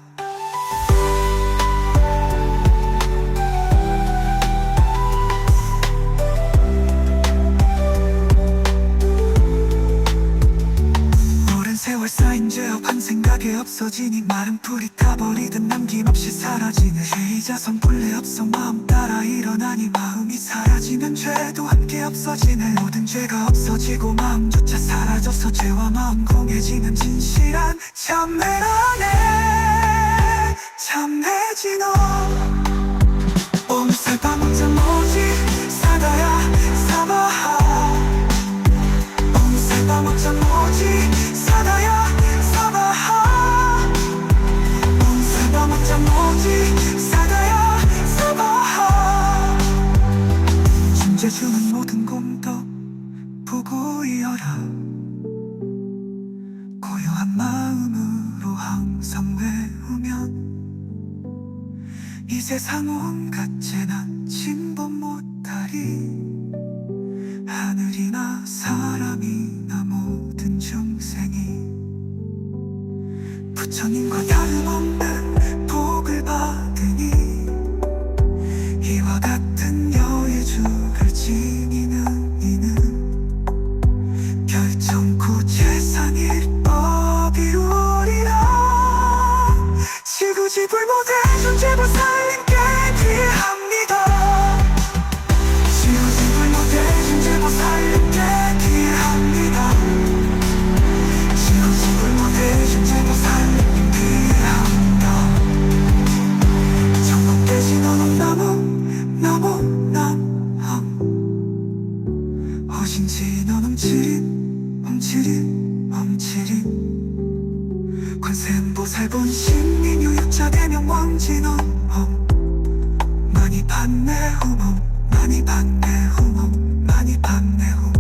세월 쌓인 죄업 한 생각 생각에 없어지니 마른 불이 타버리듯 남김없이 사라지네 피자선 본래 없어 마음 따라 일어나니 마음이 사라지면 죄도 함께 없어지네 모든 죄가 없어지고 마음조차 사라져서 죄와 마음 공해지는 진실한 참회라네 참회지 너 오늘 밤자 뭐지 사다야 사바하 오늘 밤자 뭐지 사다야 사바하 오늘 밤자 뭐지 사다야 사바하 존재주는 모든 공덕 보고 이어라 고요한 마음으로 항상 외우면 이 세상 온갖 재난 침범 못하리 하늘이나 사람이나 모든 중생이 부처님과 다름없는 복을 받으니 이와 같은 여의주를 지니는 이는 결정코 재산일법 이루리라 지구지불모대 존재부 살림께 귀합니다 지구지불모대 존재부 살림께 귀합니다 지구지불모대 존재부 살림께 귀합니다 정복되지 너는 나무 남함 허신지 너 멈치린 관세음보살본 신민유육자 대명 왕진원엄 많이 받네 후엄 많이 받네 후엄 많이 받네 후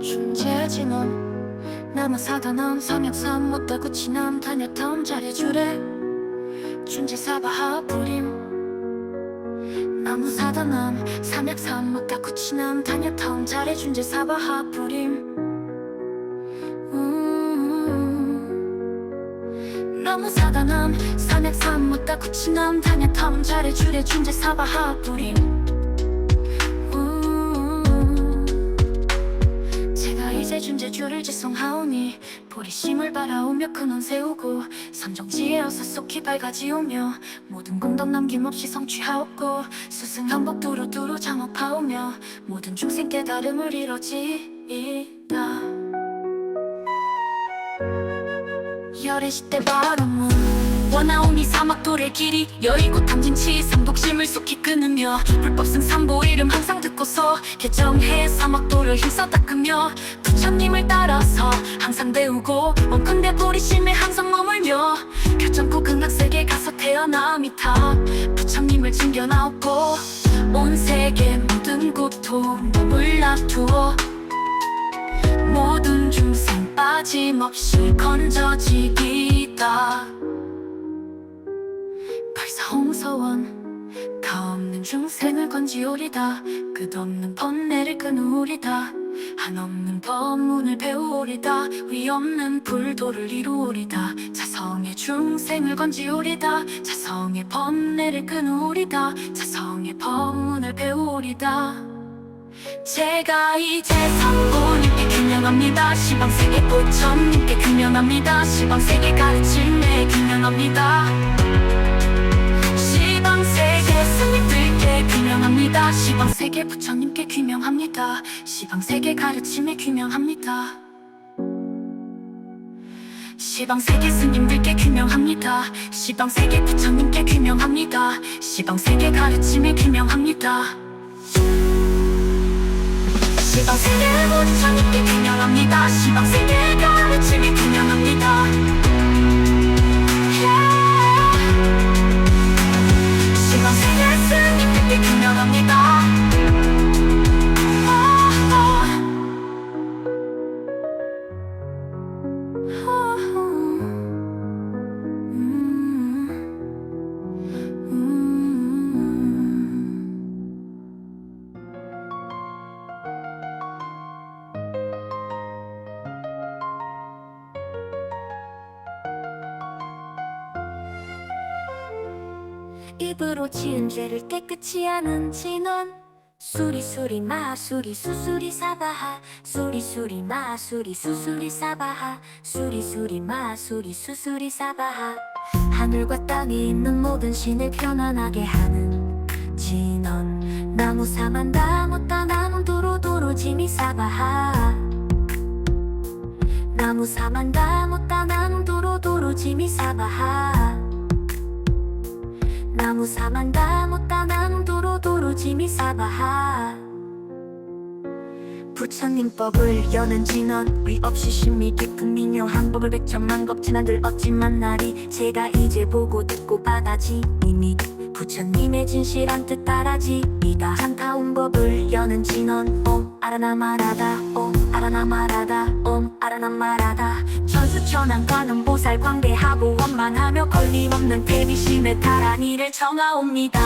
존재지놈 남아사다남 삼약삼 못다구치남 다녀탐 잘해주래 존재사바하 부림 나무사다남 삼약삼 못다구치남 다녀탐 잘해 존재사바하 부림 나무사다남 삼약삼 못다구치남 다녀탐 잘해주래 존재사바하 부림 이제 존재주를 지성하오니 보리심을 바라오며 근원 세우고 선정지에 어서 속히 밝아지오며 모든 공덕 남김없이 성취하옵고 수승한복 두루두루 장업하오며 모든 중생 깨달음을 이루지이다 열의 시대 바람은 원하오니 사막도의 길이 여의고 탐진치 삼독심을 속히 끊으며 불법승 삼보 이름 항상 듣고서 개정해 사막도를 힘써 닦으며 부처님을 따라서 항상 배우고 원컨대 보리심에 항상 머물며 결정코 극락세계 가서 태어남이다 부처님을 챙겨나옵고 온 세계 모든 고통 몸을 놔두어 모든 중생 빠짐없이 건져지기다 발사홍서원 가없는 중생을 건지오리다 끝없는 번뇌를 끊으오리다 한없는 법문을 배우오리다 위없는 불도를 이루오리다 자성의 중생을 건지오리다 자성의 번뇌를 끊으오리다 자성의 법문을 배우오리다 제가 이제 성부님께 규명합니다 시방세계 부처님께 규명합니다 시방세계 가르침에 규명합니다 시방세계 스님들께 규명합니다 시방세계 부처님께 규명합니다 시방세계 가르침에 규명합니다 시방세계 스님들께 규명합니다 시방세계 부처님께 규명합니다 시방세계 가르침에 규명합니다 시방세계 부처님께 규명합니다 시방세계 가르침에 규명합니다 시방세계 스님들께 규명합니다 입으로 지은 죄를 깨끗이 아는 진원 수리수리 마수리 수수리 사바하 수리수리 마수리 수수리 사바하 수리수리 마수리 수수리 사바하 하늘과 땅에 있는 모든 신을 편안하게 하는 진원 나무 사만다 못다 나무 도로도로 지미 사바하 나무 사만다 못다 나무 도로도로 지미 사바하 나무 사만다 못다 나무 도로도로 지미 사바하 부처님 법을 여는 진원 위 없이 심미 깊은 미묘한 법을 백천만 겁진한들 없지만 나리 제가 이제 보고 듣고 받아지 이미 부처님의 진실한 뜻 따라지 이다 한타운 법을 여는 진원 옴 아라나 마라다 옴 아라나 마라다 옴 아라나 마라다 천수천왕 관음보살 광대하고 원만하며 걸림없는 대비심에 달한 이를 청하옵니다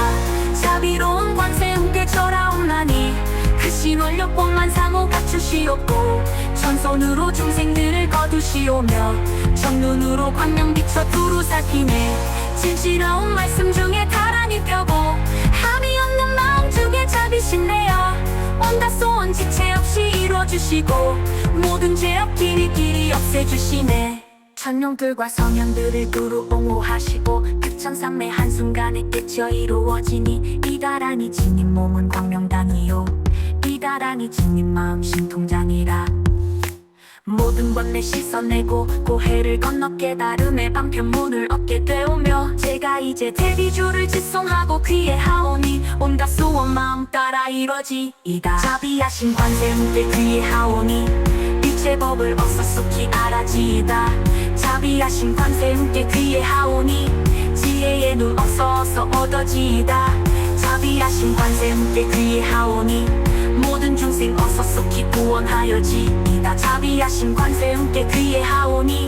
자비로운 관세음께 절하옵나니 그 신원력법만 상호 갖추시옵고 천손으로 중생들을 거두시오며 정눈으로 광명 비춰 두루 살피네 진실하운 말씀 중에 다란히 펴고 함이 없는 마음 중에 자비심 내어 온다소원 지체 없이 이루어주시고 모든 죄악 길이길이 없애주시네 천룡들과 성현들을 두루 옹호하시고 극천삼매 한순간에 깨쳐 이루어지니 이다라니 진님 몸은 광명당이요 이다라니 진님 마음 신통장이라 모든 번뇌 씻어내고 고해를 건너 깨달음의 방편문을 얻게 되오며 제가 이제 대비주를 지송하고 귀에 하오니 온갖 소원 마음 따라 이뤄지이다 자비하신 관세음께 귀에 하오니 일체 법을 어서속히 알아지이다 자비하신 관세음께 귀에 하오니 지혜의 눈 어서 얻어지이다 자비하신 관세음께 귀에 하오니 모든 중생 어서속히 구원하여지이다 자비하신 관세음께 귀에 하오니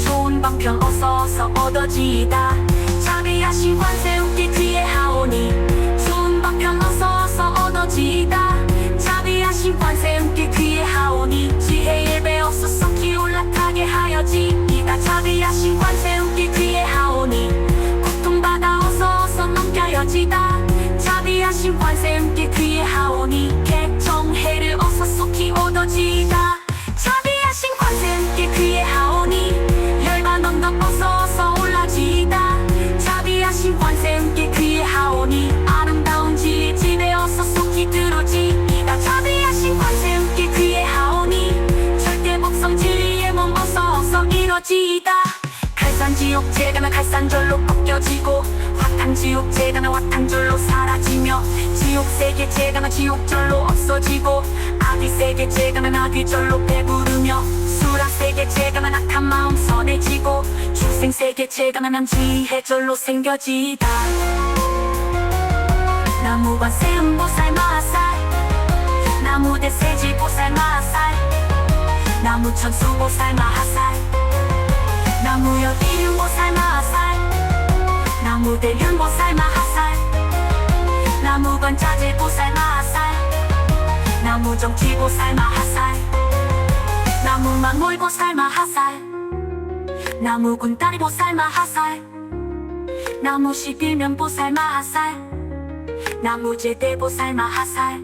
좋은 방편 어서 얻어지이다 자비하신 관세음께 귀에 하오니 좋은 방편 어서 얻어지이다 자비하신 관세음께 귀에 하오니 지혜의 배 어서속히 올라타게 하여지이다 자비하신 관세음께 귀에 하오니 고통받아 어서 넘겨여지다 자비하신 관세음께 귀에 하오니 개정해를 어서속히 얻어지이다 자비하신 관세음께 귀에 하오니 열반 언덕 어서 올라지이다 자비하신 관세음께 귀에 하오니 아름다운 지혜 집에 어서속히 들어지이다 자비하신 관세음께 귀에 하오니 절대 복성 진리의 몸 어서 이뤄지이다 칼산지옥 재가나 칼산절로 꺾여지고 화탕지옥 재가나 화탕절로 사라지며 지옥세계 재가나 지옥절로 없어지고 아귀세계 재가나 아귀절로 배부르며 수라세계 재가나 낙한 마음 선해지고 중생세계 재가나 남지혜절로 생겨지이다 나무관세음보살 마살 나무대세지보살 마살 나무천수보살 마하살 나무여기륜보살 마하살 나무대륜보살 마하살 나무관자재보살 마하살 나무정취보살 마하살 나무만몰보살 마하살 나무군다리보살 마하살 나무십일면보살 마하살 나무제대보살 마하살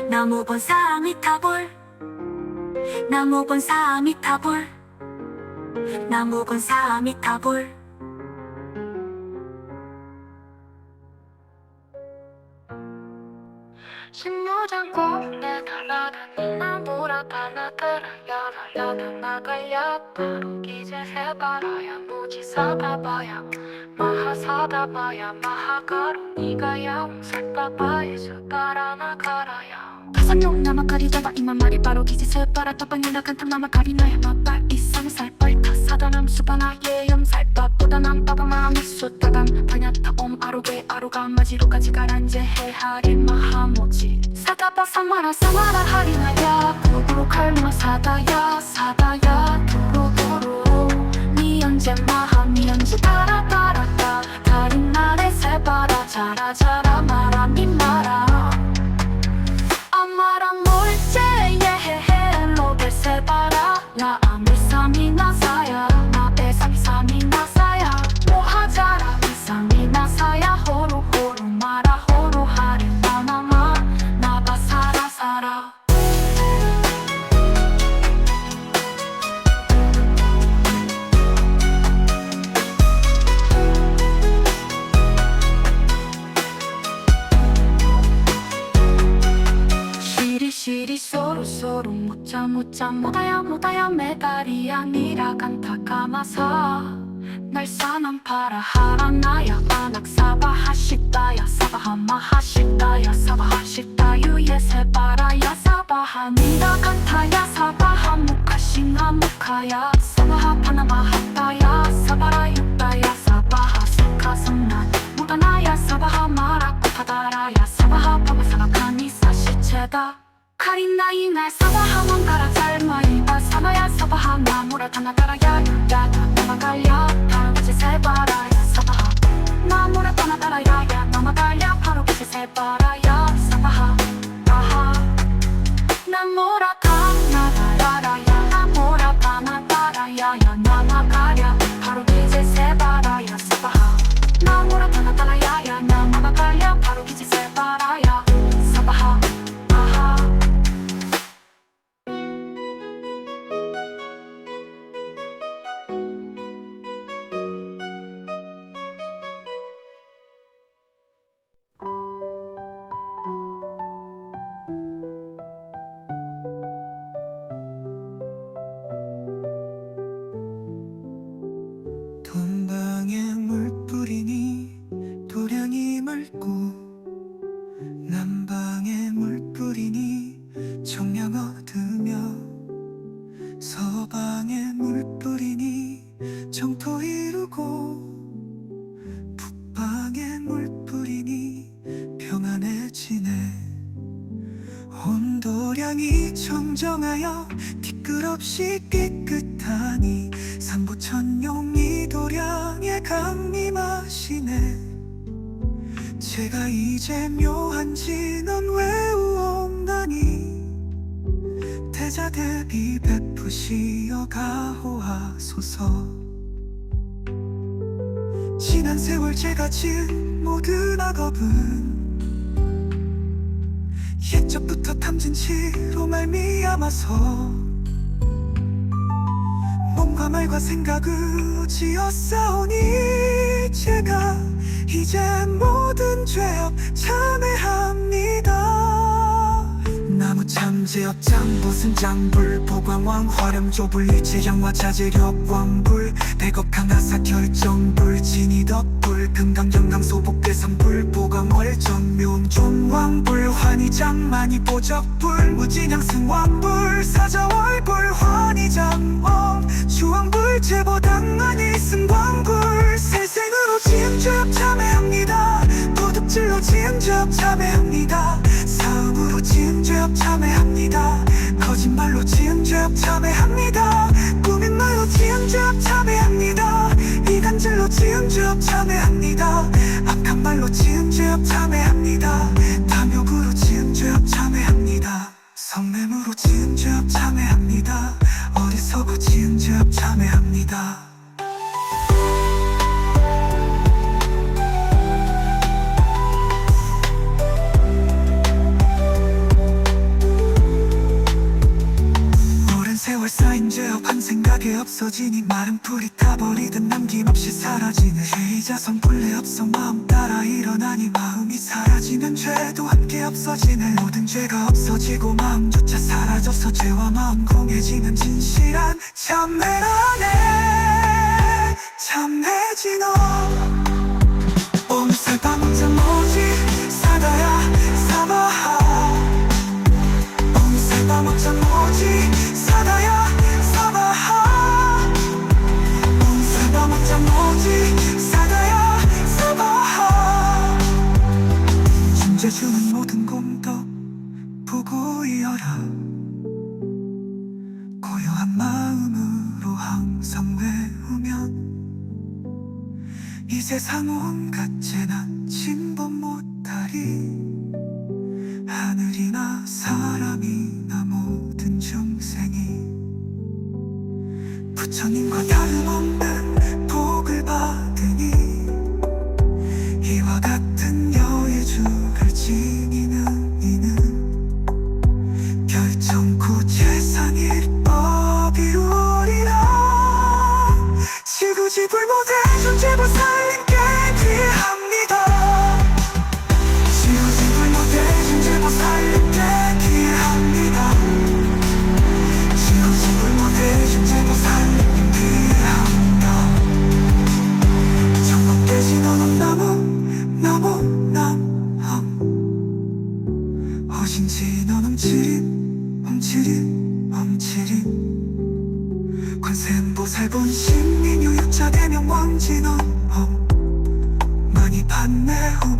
나무본사 아미타불 나무본사 아미타불 나무본사 아미타불 신무장군에 달아다니 나무라다 나가라 야라 나가야 바로 이제 해봐라야 무지사바바야 마하사다바야 마하가루니가야 옹살바바에서 따라 나가라야 가산용 나마카리 잡아 이만 말이 바로 기지세 바라 따방에 나간 탐나마카리 나야 마발 이상 살벌 타사다남 수바나 예염 살밥보다 남빠방 마음이 숫다감 파냐타 옴 아로게 아로가 마지로까지 가란제 해하리 마하모지 사다바 사마라 사마라 하리나야 구구로 칼마 사다야 사다야 두루두루 니언제 마하 니언제 따라 따라따 다른 날에 세바라 자라 자라 마라 미마라 아마라 몰제 예헤헤 로베 세바라 나 아밀사미 나사야 나 에사미 나사야 모하자라 이사미 나사야 묻자 못하야 메달이 아니라 간타 감아서 날산한 파라 하라나야 바낙사바하 식다야 사바하 마하식다야 사바하 식다유예 세바라야 사바하 니라 간타야 사바하 무카싱하 무카야 사바하 파나마하다야 사바라 육다야 사바하 스카성난 무다나야 사바하 마라쿠 파다라야 사바하 파마사가카니 사시체다 카린나이 날 사바하 왕가라 잘마이바 사마야 사바하 나무라 타나다라야 야다 나마갈야 바로같이 세바라야 사바하 나무라 타나다라야 야 나마갈야 바로같이 세바라야 사바하 아하 나무라 타나다라야 나무라 타나다라야 야 나마갈야 바로같이 세바라야 사바하 나무라 타나다라야 야 나마갈야 바로같이 세바라야 사바하 아하 돈방에 물 뿌리니 도량이 맑고 남방에 물 뿌리니 정량 얻으며 서방에 물 뿌리니 정토 이루고 북방에 물 뿌리니 평안해지네 온도량이 청정하여 티끌없이 깨끗하니 삼부천용이 도량에 강림하시네 제가 이제 묘한 진언 외우옵나니 대자 대비 베푸시어 가호하소서 지난 세월 제가 지은 모든 악업은 옛적부터 탐진 치로 말미암아서 몸과 말과 생각을 지었사오니 제가 이제 모든 죄업 참회합니다 나무 참제업 장보슨 장불 보광왕 화렴 조불 일제양화 자제력 왕불 백업 강하사 결정불 진이덕불 금강경강 소복대삼불 보광월정 묘종 왕불 환희장 만이보적불 무진양 승왕불 사자월불 환희장 주왕불 제보당만이 승광불 세생으로 지은 죄업 참회합니다 도둑질로 지은 죄업 참회합니다 사음으로 지은 죄업 참회합니다 거짓말로 지은 죄업 참회합니다 꾸민 말로 지은 죄업 참회합니다 이간질로 지은 죄업 참회합니다 악한 말로 지은 죄업 참회합니다 탐욕으로 지은 죄업 참회합니다 성매물로 지은 죄업 참회합니다 어리석어 지은 죄업 참회합니다 세월 쌓인 죄업 한 생각에 없어지니 마른 풀이 타버리듯 남김없이 사라지네 죄의자성 본래 없어 마음 따라 일어나니 마음이 사라지면 죄도 함께 없어지네 모든 죄가 없어지고 마음조차 사라져서 죄와 마음 공해지는 진실한 참회라네 참회지 너 오늘 살바 먹자 뭐지 사다야 사바하 오늘 살바 먹자 뭐지 사다야 사바하 온살바 먹자 뭐지 사다야 사바하 중재 주는 모든 공덕 보고 이어라 고요한 마음으로 항상 외우면 이 세상 온갖 재난 침범 못하리 하늘이나 사람이나 모든 중생이 부처님과 다름없는 복을 받으니 이와 같은 여의주를 지니는 이는 결정코 재산일법 이루어리라 지구지불못해 존재보 살림께 귀합니다 지구지불못해 존재보 살림께 귀합니다 엉치린 엉치린 엉치린 관세음보살본 신민유유자 대명 왕진원 많이 받네 후모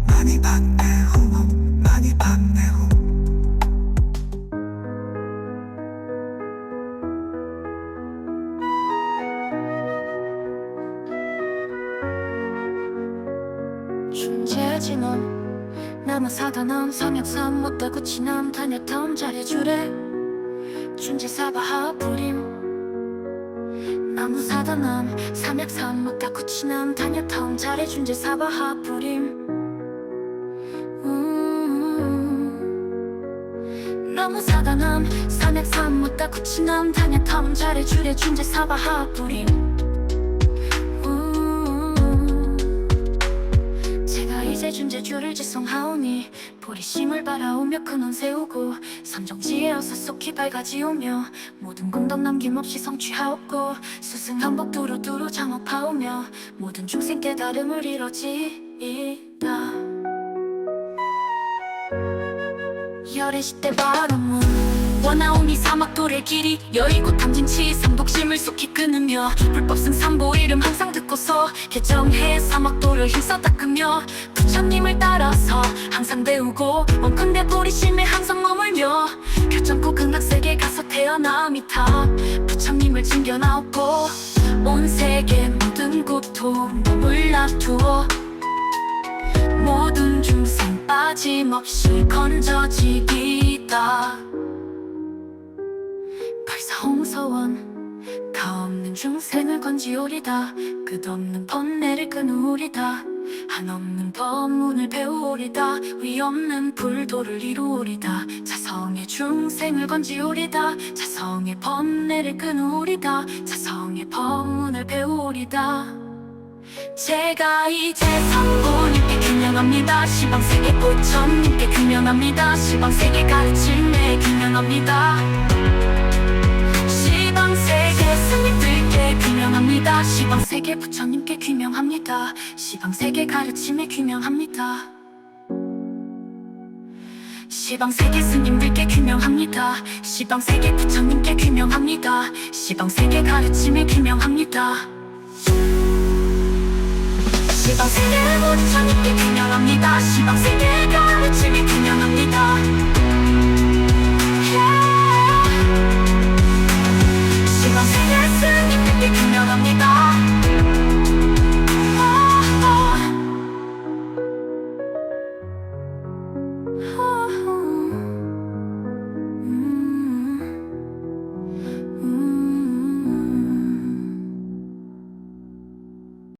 많이 받네 후모 많이 받네 후 춘제진원 남아사다남 삼약삼 못다구치남 다녀탐 잘해주래 춘제사바하 부림 나무사다남 삼약삼 못다구치남 다녀탐 잘해 춘제사바하 부림 나무사다남 삼약삼 못다구치남 다녀탐 잘해주래 춘제사바하 부림 이제 준재주를 지성하오니 보리심을 바라오며 큰원 세우고 선정지에 어서 속히 밝아지오며 모든 공덕 남김없이 성취하옵고 스승한복 두루두루 장업하오며 모든 중생 깨달음을 이뤄지이다. 열애시대 바람은 원하오니 사막도의 길이 여의고 탐진치 삼독심을 속히 끊으며 불법승 삼보 이름 항상 듣고서 개정해 사막도를 힘써 닦으며 부처님을 따라서 항상 배우고 원컨대 보리심에 항상 머물며 결정코 극락세계 가서 태어남이다. 부처님을 챙겨나오고 온 세계 모든 고통 몸을 놔두어 모든 중생 빠짐없이 건져지기다. 발사홍서원 가없는 중생을 건지오리다. 끝없는 번뇌를 끊으오리다. 한없는 법문을 배우오리다. 위없는 불도를 이루오리다. 자성의 중생을 건지오리다. 자성의 번뇌를 끊으오리다. 자성의 법문을 배우오리다. 제가 이제 성부님께 규명합니다. 시방세계 부처님께 규명합니다. 시방세계 가르침에 규명합니다. 시방세계 스님들께 규명합니다. 시방세계 부처님께 규명합니다. 시방세계 가르침에 규명합니다. 시방세계 스님들께 규명합니다. 시방세계 부처님께 규명합니다. 시방세계 가르침에 규명합니다. 시방세계 부처님께 규명합니다. 시방세계